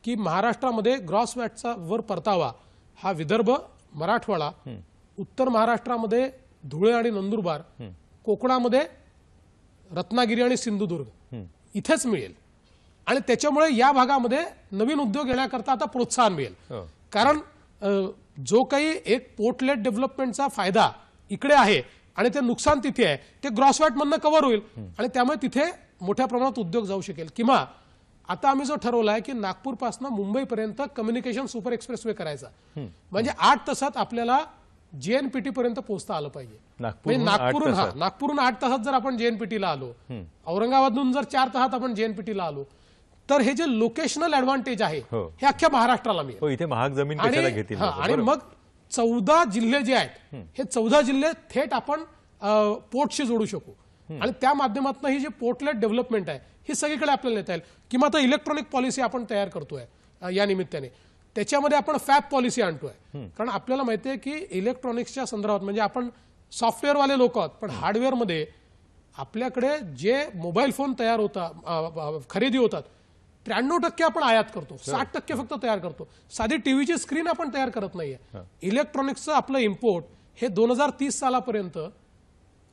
की महाराष्ट्रामध्ये ग्रॉस वॅटचा वर परतावा हा विदर्भ, मराठवाडा, उत्तर महाराष्ट्रामध्ये धुळे आणि नंदुरबार, कोकणामध्ये रत्नागिरी आणि सिंधुदुर्ग इथेच मिळेल. आणि त्याच्यामुळे या भागामध्ये नवीन उद्योग येण्याकरता आता प्रोत्साहन मिळेल. कारण जो काही एक पोर्ट लेड डेव्हलपमेंटचा फायदा इकडे आहे आणि ते नुकसान तिथे आहे ते ग्रॉस वॅट मधनं कव्हर होईल आणि त्यामुळे तिथे मोठ्या प्रमाणात उद्योग जाऊ शकेल. किंवा आता आम्ही जो ठरवला आहे की नागपूरपासून मुंबईपर्यंत कम्युनिकेशन सुपर एक्सप्रेसवे करायचा, म्हणजे 8 तासात आपल्याला जेएनपीटी पर्यंत पोहोचता आलं पाहिजे. नागपूरहून 8 तासात जर आपण जेएनपीटीला आलो, औरंगाबादहून जर 4 तासात आपण जेएनपीटीला आलो तर हे जे लोकेशनल ऍडव्हान्टेज आहे हे अख्ख्या महाराष्ट्राला मिळेल. इथे महाग जमीन कशाला घेतील? आणि मग 14 जिल्हे जे आहेत हे 14 जिल्हे थेट आपण पोर्टशी जोडू शकू आणि त्या माध्यमातून ही जी पोर्टलेट डेव्हलपमेंट आहे ही सगळीकडे आपल्याला नेता येईल. किंवा आता इलेक्ट्रॉनिक पॉलिसी आपण तयार करतोय या निमित्ताने, त्याच्यामध्ये आपण फॅब पॉलिसी आणतोय. कारण आपल्याला माहिती आहे की इलेक्ट्रॉनिक्सच्या संदर्भात म्हणजे आपण सॉफ्टवेअरवाले लोक आहोत, पण हार्डवेअरमध्ये आपल्याकडे जे मोबाईल फोन तयार होतात खरेदी होतात 93% आपण आयात करतो, 60% फक्त तयार करतो. साधी टीव्हीची स्क्रीन आपण तयार करत नाहीये. इलेक्ट्रॉनिक्सचं आपलं इम्पोर्ट हे 2030 सालापर्यंत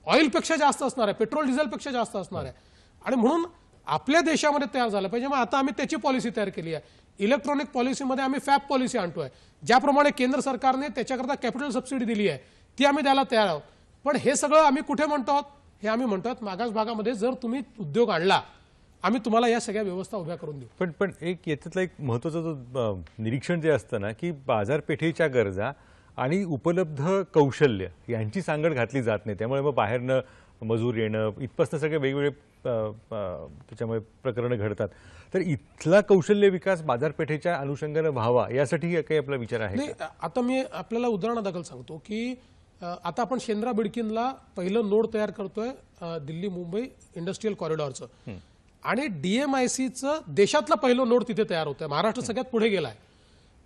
ऑइलपेक्षा जास्त असणार आहे, पेट्रोल डिझेलपेक्षा जास्त असणार आहे. आणि म्हणून आपल्या देशामध्ये तयार झालं पाहिजे. मग आता आम्ही त्याची पॉलिसी तयार केली आहे. इलेक्ट्रॉनिक पॉलिसीमध्ये आम्ही फॅब पॉलिसी आणतोय. ज्याप्रमाणे केंद्र सरकारने त्याच्याकरता कॅपिटल सबसिडी दिली आहे ती आम्ही द्यायला तयार आहोत. पण हे सगळं आम्ही कुठे म्हणतो आहोत? हे आम्ही म्हणतो मागास भागामध्ये जर तुम्ही उद्योग आणला आम्ही तुम्हाला या सगळ्या व्यवस्था उभ्या करून देऊ. पण एक याच्यातलं एक महत्त्वाचं जो निरीक्षण जे असतं ना की बाजारपेठेच्या गरजा आणि उपलब्ध कौशल्य यांची सांगड घातली जात नाही. त्यामुळे मग बाहेरनं मजूर येणं इथपासून सगळे वेगवेगळे त्याच्यामुळे प्रकरणं घडतात. तर इथला कौशल्य विकास बाजारपेठेच्या अनुषंगानं व्हावा यासाठी काही आपला विचार आहे? नाही, आता मी आपल्याला उदाहरणादाखल सांगतो की आता आपण शेंद्रा बिडकीनला पहिलं नोड तयार करतोय दिल्ली मुंबई इंडस्ट्रियल कॉरिडॉरचं आणि DMICचं देशातलं पहिलं नोड तिथे तयार होतंय. महाराष्ट्र सगळ्यात पुढे गेलाय.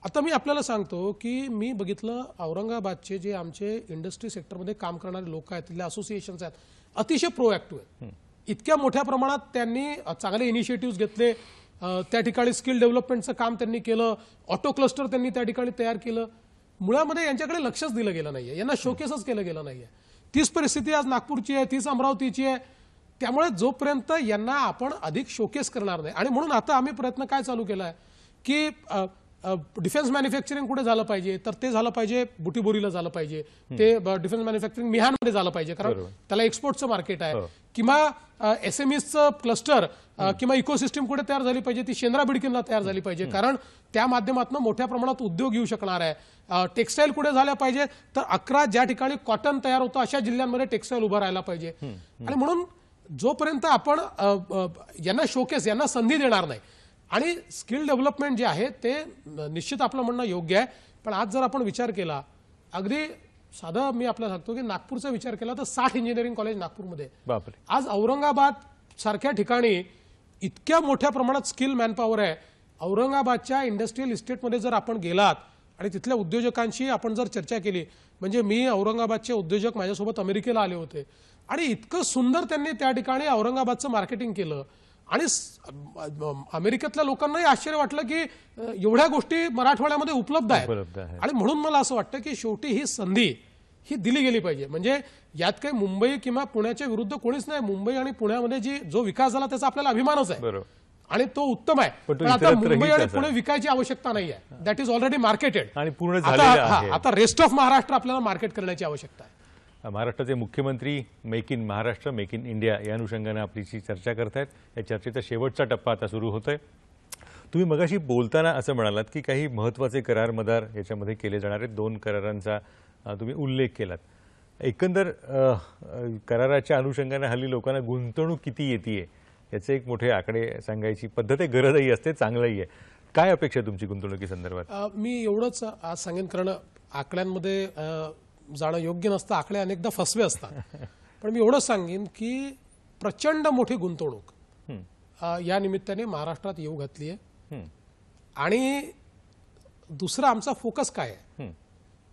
आता मी आपल्याला सांगतो की मी बघितलं औरंगाबादचे जे आमचे इंडस्ट्री सेक्टरमध्ये काम करणारे लोक आहेत, तिथले असोसिएशन्स आहेत, अतिशय प्रोएक्टिव्ह आहेत. इतक्या मोठ्या प्रमाणात त्यांनी चांगले इनिशिएटिव्ह घेतले. त्या ठिकाणी स्किल डेव्हलपमेंटचं काम त्यांनी केलं. ऑटो क्लस्टर त्यांनी त्या ठिकाणी तयार केलं. मुळामध्ये यांच्याकडे लक्षच दिलं गेलं नाहीये, यांना शोकेसच केलं गेलं नाहीये. तीच परिस्थिती आज नागपूरची आहे, तीच अमरावतीची आहे. त्यामुळे जोपर्यंत यांना आपण अधिक शोकेस करणार नाही आणि म्हणून आता आम्ही प्रयत्न काय चालू केला आहे की डिफेन्स मॅन्युफॅक्चरिंग कुठे झालं पाहिजे तर ते झालं पाहिजे बुटीबोरीला झालं पाहिजे. ते डिफेन्स मॅन्युफॅक्चरिंग मिहानमध्ये झालं पाहिजे कारण त्याला एक्सपोर्टचं मार्केट आहे. किंवा SMEचं क्लस्टर किंवा इकोसिस्टम कुठे तयार झाली पाहिजे ती शेंद्रा बिडकीनला तयार झाली पाहिजे कारण त्या माध्यमातून मोठ्या प्रमाणात उद्योग येऊ शकणार आहे. टेक्सटाईल कुठे झाल्या पाहिजे तर 11 ज्या ठिकाणी कॉटन तयार होतं अशा जिल्ह्यांमध्ये टेक्सटाईल उभं राहायला पाहिजे. आणि म्हणून जोपर्यंत आपण यांना शोकेस यांना संधी देणार नाही आणि स्किल डेव्हलपमेंट जे आहे ते निश्चित आपलं म्हणणं योग्य आहे. पण आज जर आपण विचार केला अगदी साधं मी आपल्याला सांगतो की नागपूरचा विचार केला तर 60 इंजिनिअरिंग कॉलेज नागपूरमध्ये. आज औरंगाबाद सारख्या ठिकाणी इतक्या मोठ्या प्रमाणात स्किल मॅनपॉवर आहे. औरंगाबादच्या इंडस्ट्रियल इस्टेटमध्ये जर आपण गेलात आणि तिथल्या उद्योजकांशी आपण जर चर्चा केली म्हणजे मी औरंगाबादचे उद्योजक माझ्यासोबत अमेरिकेला आले होते आणि इतकं सुंदर त्यांनी त्या ठिकाणी औरंगाबादचं मार्केटिंग केलं आणि अमेरिकेतल्या लोकांनाही आश्चर्य वाटलं की एवढ्या गोष्टी मराठवाड्यामध्ये उपलब्ध आहेत. आणि म्हणून मला असं वाटतं की शेवटी ही संधी ही दिली गेली पाहिजे. म्हणजे यात काही मुंबई किंवा पुण्याच्या विरुद्ध कोणीच नाही. मुंबई आणि पुण्यामध्ये जो विकास झाला त्याचा आपल्याला अभिमानच आहे आणि तो उत्तम आहे. पण आता मुंबई आणि पुणे विकायची आवश्यकता नाही आहे. दॅट इज ऑलरेडी मार्केटेड आणि पूर्ण आता रेस्ट ऑफ महाराष्ट्र आपल्याला मार्केट करण्याची आवश्यकता आहे. महाराष्ट्राचे मुख्यमंत्री make in Maharashtra make in India या अनुषंगाने आपलीची चर्चा करतायत. या चर्चेचा शेवटचा टप्पा आता सुरू होतोय. तुम्ही मगाशी बोलताना असं म्हणालात की काही महत्त्वाचे करार मदार याच्यामध्ये केले जाणारे 2 करारांचा तुम्ही उल्लेख केलात. एकंदर कराराच्या अनुषंगाने हल्ली लोकांना गुंतवणूक किती येते याचे एक मोठे आकडे सांगायची पद्धत आहे, गरजही असते, चांगलंही आहे. काय अपेक्षा आहे तुमची गुंतवणुकी संदर्भात? मी एवढंच आज सांगेन कारण आकड्यांमध्ये जाणं योग्य नसतं. आकडे अनेकदा फसवे असतात. पण मी एवढंच सांगेन की प्रचंड मोठी गुंतवणूक या निमित्ताने महाराष्ट्रात येऊ घातली आहे. आणि दुसरा आमचा फोकस काय आहे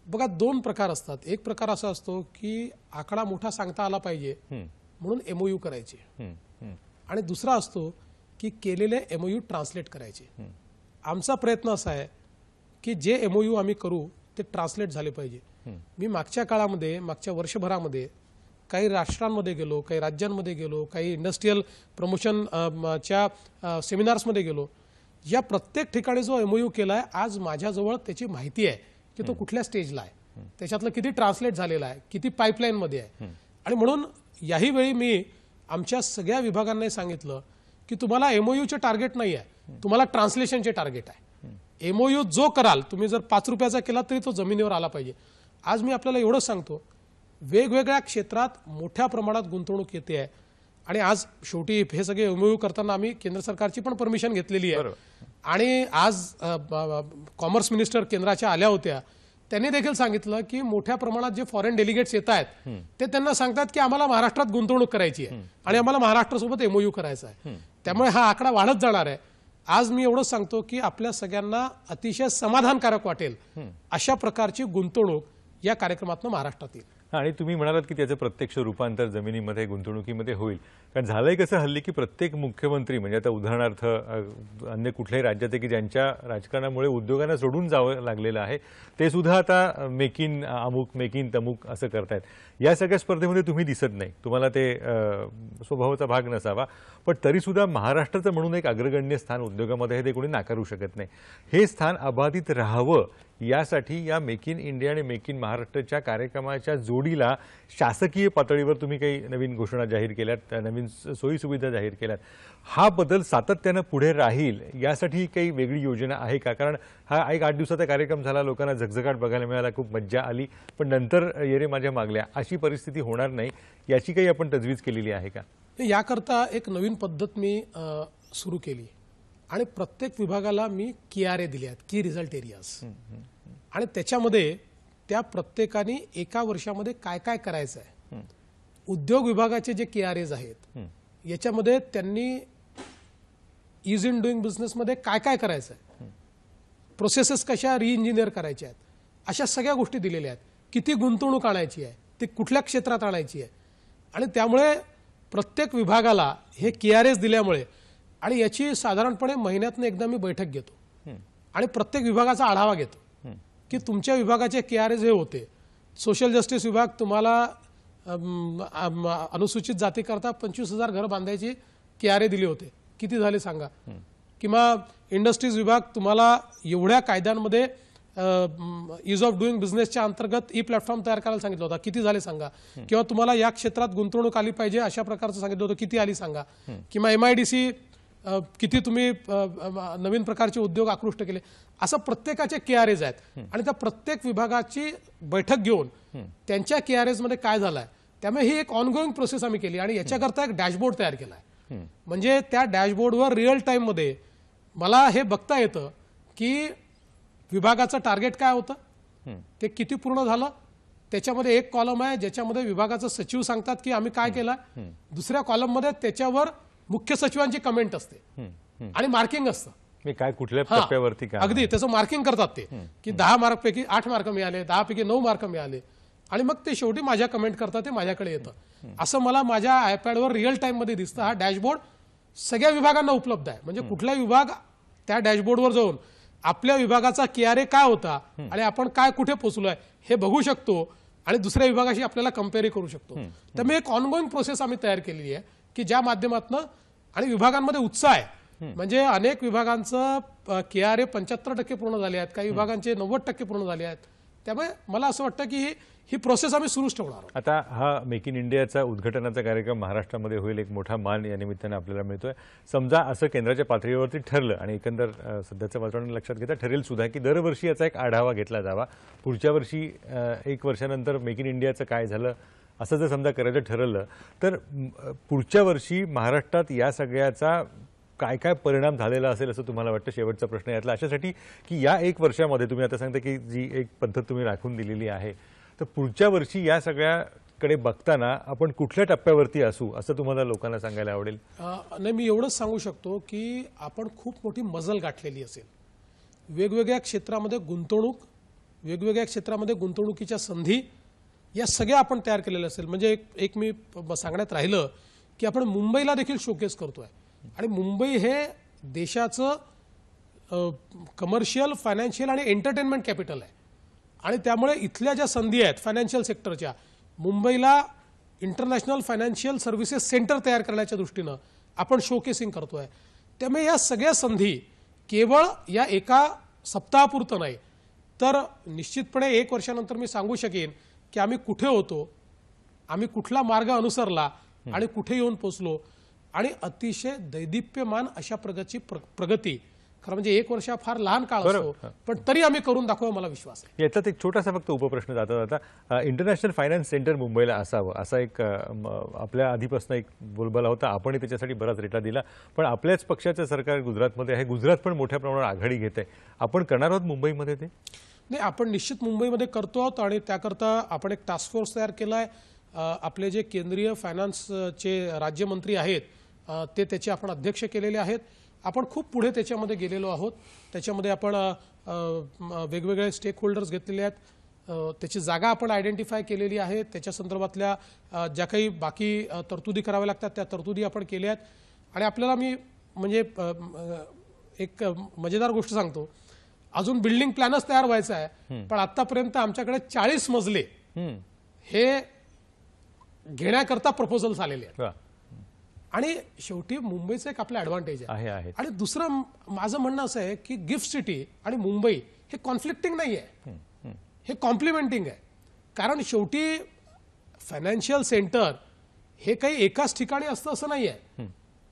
बघा, 2 प्रकार असतात. एक प्रकार असा असतो की आकडा मोठा सांगता आला पाहिजे म्हणून MOU करायचे आणि दुसरा असतो की केलेले MOU ट्रान्सलेट करायचे. आमचा प्रयत्न असा आहे की जे MOU आम्ही करू ते ट्रान्सलेट झाले पाहिजे. मी मागच्या काळामध्ये मागच्या वर्षभरामध्ये काही राष्ट्रांमध्ये गेलो, काही राज्यांमध्ये गेलो, काही इंडस्ट्रियल प्रमोशनच्या सेमिनार्समध्ये गेलो. या प्रत्येक ठिकाणी जो MOU केलाय आज माझ्याजवळ त्याची माहिती आहे की तो कुठल्या स्टेजला आहे, त्याच्यातलं किती ट्रान्सलेट झालेला आहे, किती पाईपलाईनमध्ये आहे. आणि म्हणून याही वेळी मी आमच्या सगळ्या विभागांना सांगितलं की तुम्हाला MOUचे टार्गेट नाही आहे, तुम्हाला ट्रान्सलेशनचे टार्गेट आहे. MOU जो कराल तुम्ही जर 5 रुपयाचा केला तरी तो जमिनीवर आला पाहिजे. आज मी आपल्याला एवढंच सांगतो वेगवेगळ्या क्षेत्रात मोठ्या प्रमाणात गुंतवणूक येते आहे आणि आज शेवटी हे सगळे MOU करताना आम्ही केंद्र सरकारची पण परमिशन घेतलेली आहे. आणि आज कॉमर्स मिनिस्टर केंद्राच्या आल्या होत्या त्यांनी देखील सांगितलं की मोठ्या प्रमाणात जे फॉरेन डेलिगेट्स येत आहेत ते त्यांना सांगतात की आम्हाला महाराष्ट्रात गुंतवणूक करायची आहे आणि आम्हाला महाराष्ट्रासोबत MOU करायचा आहे. त्यामुळे हा आकडा वाढत जाणार आहे. आज मी एवढंच सांगतो की आपल्या सगळ्यांना अतिशय समाधानकारक वाटेल अशा प्रकारची गुंतवणूक या कार्यक्रमातून महाराष्ट्रात येईल. आणि तुम्ही म्हणालात की त्याचं प्रत्यक्ष रूपांतर जमिनीमध्ये गुंतवणुकीमध्ये होईल. कारण झालंय कसं हल्ली की प्रत्येक मुख्यमंत्री म्हणजे आता उदाहरणार्थ अन्य कुठल्याही राज्यात आहे की ज्यांच्या राजकारणामुळे उद्योगांना सोडून जावं लागलेलं आहे ते सुद्धा आता मेक इन अमुक मेक इन तमुक असं करतायत. या सगळ्या स्पर्धेमध्ये तुम्ही दिसत नाही, तुम्हाला ते स्वभावाचा भाग नसावा, पण तरीसुद्धा महाराष्ट्राचं म्हणून एक अग्रगण्य स्थान उद्योगामध्ये आहे ते कोणी नाकारू शकत नाही. हे स्थान अबाधित राहावं यासाठी या मेक इन इंडिया आणि मेक इन महाराष्ट्राच्या कार्यक्रमाच्या जोडीला शासकीय पातळीवर तुम्ही काही नवीन घोषणा जाहीर केल्यात, नवीन सोयी सुविधा जाहीर केल्यात. हा बदल सातत्यानं पुढे राहील यासाठी काही वेगळी योजना आहे का? कारण हा एक 8 दिवसाचा कार्यक्रम झाला, लोकांना झगझगाट बघायला मिळाला, खूप मज्जा आली, पण नंतर येरे माझ्या मागल्या अशी परिस्थिती होणार नाही याची काही आपण तजवीज केलेली आहे का? याकरता एक नवीन पद्धत मी सुरू केली आणि प्रत्येक विभागाला मी KRA दिले आहेत, की रिझल्ट एरियाज, आणि त्याच्यामध्ये त्या प्रत्येकाने एका वर्षामध्ये काय काय करायचं आहे. उद्योग विभागाचे जे KRAs आहेत याच्यामध्ये त्यांनी इज इन डुईंग बिझनेसमध्ये काय काय करायचं आहे, प्रोसेसेस कशा रिइंजिनियर करायच्या आहेत, अशा सगळ्या गोष्टी दिलेल्या आहेत. किती गुंतवणूक आणायची आहे, ती कुठल्या क्षेत्रात आणायची आहे, आणि त्यामुळे प्रत्येक विभागाला हे KRAs दिल्यामुळे, आणि याची साधारणपणे महिन्यातून एकदा मी बैठक घेतो आणि प्रत्येक विभागाचा आढावा घेतो की तुमच्या विभागाचे KRAs हे होते. सोशल जस्टिस विभाग तुम्हाला अनुसूचित जातीकरता 25,000 घरं बांधायची KRA दिले होते, किती झाले सांगा. किंवा इंडस्ट्रीज विभाग तुम्हाला एवढ्या कायद्यांमध्ये इज ऑफ डुईंग बिझनेसच्या अंतर्गत प्लॅटफॉर्म तयार करायला सांगितलं होतं, किती झाले सांगा. किंवा तुम्हाला या क्षेत्रात गुंतवणूक आली पाहिजे अशा प्रकारचं सांगितलं होतं, किती आली सांगा. किंवा MIDC किती तुम्ही नवीन प्रकारचे उद्योग आकृष्ट केले. असं प्रत्येकाचे KRAs आहेत आणि त्या प्रत्येक विभागाची बैठक घेऊन त्यांच्या KRAs मध्ये काय झालंय, त्यामुळे ही एक ऑनगोईंग प्रोसेस आम्ही केली आणि याच्याकरता एक डॅशबोर्ड तयार केलाय. म्हणजे त्या डॅशबोर्डवर रिअल टाइम मध्ये मला हे बघता येतं की विभागाचं टार्गेट काय होतं, ते किती पूर्ण झालं. त्याच्यामध्ये एक कॉलम आहे ज्याच्यामध्ये विभागाचं सचिव सांगतात की आम्ही काय केलं. दुसऱ्या कॉलम मध्ये त्याच्यावर मुख्य सचिवांची कमेंट असते आणि मार्किंग असतं, काय कुठल्या टप्प्यावरती काय अगदी त्याचं मार्किंग करतात ते की 10 मार्क पैकी 8 मार्क मिळाले, 10 पैकी 9 मार्क मिळाले, आणि मग ते शेवटी माझ्या कमेंट करतात, ते माझ्याकडे येतं. असं मला माझ्या आयपॅडवर रिअल टाइम मध्ये दिसतं. हा डॅशबोर्ड सगळ्या विभागांना उपलब्ध आहे. म्हणजे कुठला विभाग त्या डॅशबोर्डवर जाऊन आपल्या विभागाचा KRA काय होता आणि आपण काय कुठे पोहोचलोय हे बघू शकतो आणि दुसऱ्या विभागाशी आपल्याला कम्पेअर करू शकतो. त्यामुळे एक ऑनगोईंग प्रोसेस आम्ही तयार केलेली आहे की ज्या माध्यमातून, आणि विभागांमध्ये उत्साह आहे. म्हणजे अनेक विभागांचं KRA 75% पूर्ण झाले आहेत, काही विभागांचे 90% पूर्ण झाले आहेत. त्यामुळे मला असं वाटतं की ही प्रोसेस आम्ही सुरूच ठेवणार आहोत. आता हा मेक इन इंडियाचा उद्घाटनाचा कार्यक्रम महाराष्ट्रामध्ये होईल, एक मोठा मान या निमित्ताने आपल्याला मिळतोय. समजा असं केंद्राच्या पातळीवरती ठरलं आणि एकंदर सध्याचं वातावरण लक्षात घेता ठरेल सुद्धा की दरवर्षी याचा एक आढावा घेतला जावा, पुढच्या वर्षी 1 वर्षानंतर मेक इन इंडियाचं काय झालं असं जर समजा करायचं ठरवलं तर पुढच्या वर्षी महाराष्ट्रात या सगळ्याचा काय काय परिणाम झालेला असेल असं तुम्हाला वाटतं? शेवटचा प्रश्न यातला अशासाठी की या 1 वर्षामध्ये तुम्ही आता सांगता की जी एक पद्धत तुम्ही राखून दिलेली आहे, तर पुढच्या वर्षी या सगळ्याकडे बघताना आपण कुठल्या टप्प्यावरती असू असं तुम्हाला लोकांना सांगायला आवडेल? नाही, मी एवढंच सांगू शकतो की आपण खूप मोठी मजल गाठलेली असेल. वेगवेगळ्या क्षेत्रामध्ये गुंतवणूक, वेगवेगळ्या क्षेत्रामध्ये गुंतवणुकीच्या संधी, या सगळ्या आपण तयार केलेल्या असेल. म्हणजे एक मी सांगण्यात राहिलं की आपण मुंबईला देखील शोकेस करतोय आणि मुंबई हे देशाचं कमर्शियल, फायनान्शियल आणि एंटरटेनमेंट कॅपिटल आहे. आणि त्यामुळे इथल्या ज्या संधी आहेत फायनान्शियल सेक्टरच्या, मुंबईला इंटरनॅशनल फायनान्शियल सर्व्हिसेस सेंटर तयार करण्याच्या दृष्टीनं आपण शोकेसिंग करतोय. त्यामुळे या सगळ्या संधी केवळ या एका सप्ताहापुरतं नाही, तर निश्चितपणे 1 वर्षानंतर मी सांगू शकेन की आम्ही कुठे होतो, आम्ही कुठला मार्ग अनुसरला आणि कुठे येऊन पोहोचलो. आणि अतिशय दैदिप्यमान अशा प्रगती, खरं म्हणजे 1 वर्ष फार लहान काळ असतो, पण तरी आम्ही करून दाखवू, मला विश्वास आहे. याच्यात एक छोटासा फक्त उपप्रश्न जाता जाता, इंटरनॅशनल फायनान्स सेंटर मुंबईला असावं असा एक आपल्या आधीपासून एक बोलबाला होता, आपणही त्याच्यासाठी बराच रेटा दिला, पण आपल्याच पक्षाचं सरकार गुजरातमध्ये आहे, गुजरात पण मोठ्या प्रमाणावर आघाडी घेत आहे, आपण करणार आहोत मुंबईमध्ये ते? नाही, आपण निश्चित मुंबईमध्ये करतो आहोत आणि त्याकरता आपण एक टास्क फोर्स तयार केला आहे. आपले जे केंद्रीय फायनान्सचे राज्यमंत्री आहेत ते त्याचे आपण अध्यक्ष केलेले आहेत. आपण खूप पुढे त्याच्यामध्ये गेलेलो आहोत. त्याच्यामध्ये आपण वेगवेगळे स्टेक होल्डर्स घेतलेले आहेत. त्याची जागा आपण आयडेंटिफाय केलेली आहे. त्याच्या संदर्भातल्या ज्या काही बाकी तरतुदी कराव्या लागतात त्या तरतुदी आपण केल्या आहेत. आणि आपल्याला मी म्हणजे एक मजेदार गोष्ट सांगतो, अजून बिल्डिंग प्लॅनच तयार व्हायचा आहे, पण आतापर्यंत आमच्याकडे 40 मजले हे घेण्याकरता प्रपोजल्स आलेले आहेत. आणि शेवटी मुंबईचं एक आपलं ऍडव्हान्टेज आहे. आणि दुसरं माझं म्हणणं असं आहे की गिफ्ट सिटी आणि मुंबई हे कॉन्फ्लिक्टिंग नाही आहे, हे कॉम्प्लिमेंटिंग आहे. कारण शेवटी फायनान्शियल सेंटर हे काही एकाच ठिकाणी असतं असं नाही आहे.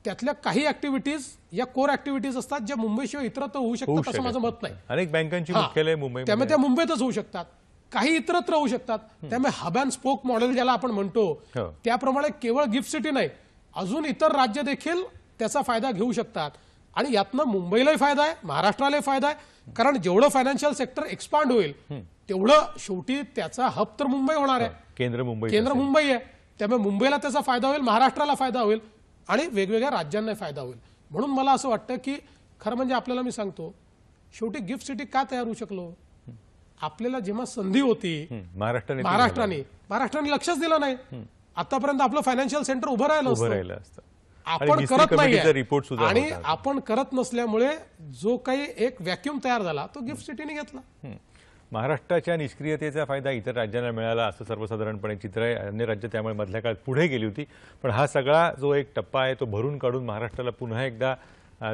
त्यातल्या काही ऍक्टिव्हिटीज या कोर ऍक्टिव्हिटीज असतात ज्या मुंबईशिवाय इतरत्र होऊ शकतात असं माझं मत नाही. अनेक बँकांची मुख्यालय मुंबईमध्ये, त्यामुळे त्या मुंबईतच होऊ शकतात, काही इतरत्र होऊ शकतात. त्यामुळे हब अँड स्पोक मॉडेल ज्याला आपण म्हणतो त्याप्रमाणे केवळ गिफ्ट सिटी नाही, अजून इतर राज्य देखील त्याचा फायदा घेऊ शकतात. आणि यातनं मुंबईलाही फायदा आहे, महाराष्ट्रालाही फायदा आहे. कारण जेवढं फायनान्शियल सेक्टर एक्सपांड होईल तेवढं शेवटी त्याचा हब तर मुंबई होणार आहे, केंद्र मुंबई आहे. त्यामुळे मुंबईला त्याचा फायदा होईल, महाराष्ट्राला फायदा होईल आणि वेगवेगळ्या राज्यांना फायदा होईल. म्हणून मला असं वाटतं की खरं म्हणजे आपल्याला मी सांगतो, शेवटी गिफ्ट सिटी का तयार होऊ शकलो, आपल्याला जेव्हा संधी होती महाराष्ट्राने लक्षच दिलं नाही. आतापर्यंत आपलं फायनान्शियल सेंटर उभं राहिलं असतं. आपण करत नाही आणि आपण करत नसल्यामुळे जो काही एक व्हॅक्यूम तयार झाला तो गिफ्ट सिटीने घेतला. महाराष्ट्राच्या निष्क्रियतेचा फायदा इतर राज्यांना मिळाला असं सर्वसाधारणपणे चित्र आहे. अन्य राज्य त्यामुळे मधल्या काळात पुढे गेली होती. पण हा सगळा जो एक टप्पा आहे तो भरून काढून महाराष्ट्राला पुन्हा एकदा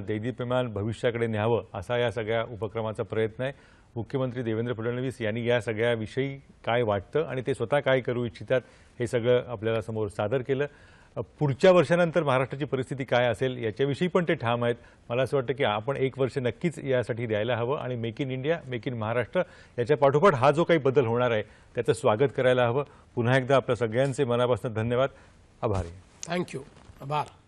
दैदीप्यमान भविष्याकडे न्यावं असा या सगळ्या उपक्रमाचा प्रयत्न आहे. मुख्यमंत्री देवेंद्र फडणवीस यांनी या सगळ्याविषयी काय वाटतं आणि ते स्वतः काय करू इच्छितात हे सगळं आपल्याला समोर सादर केलं. पुढच्या वर्षानंतर महाराष्ट्राची परिस्थिती काय असेल याच्याविषयी पण ते ठाम आहेत. मला असं वाटतं की आपण एक वर्ष नक्कीच यासाठी द्यायला हवं आणि make in India, make in Maharashtra याच्या पाठोपाठ हा जो काही बदल होणार आहे त्याचं स्वागत करायला हवं. पुन्हा एकदा आपल्या सगळ्यांचे मनापासून धन्यवाद, आभारी. थँक्यू, आभार.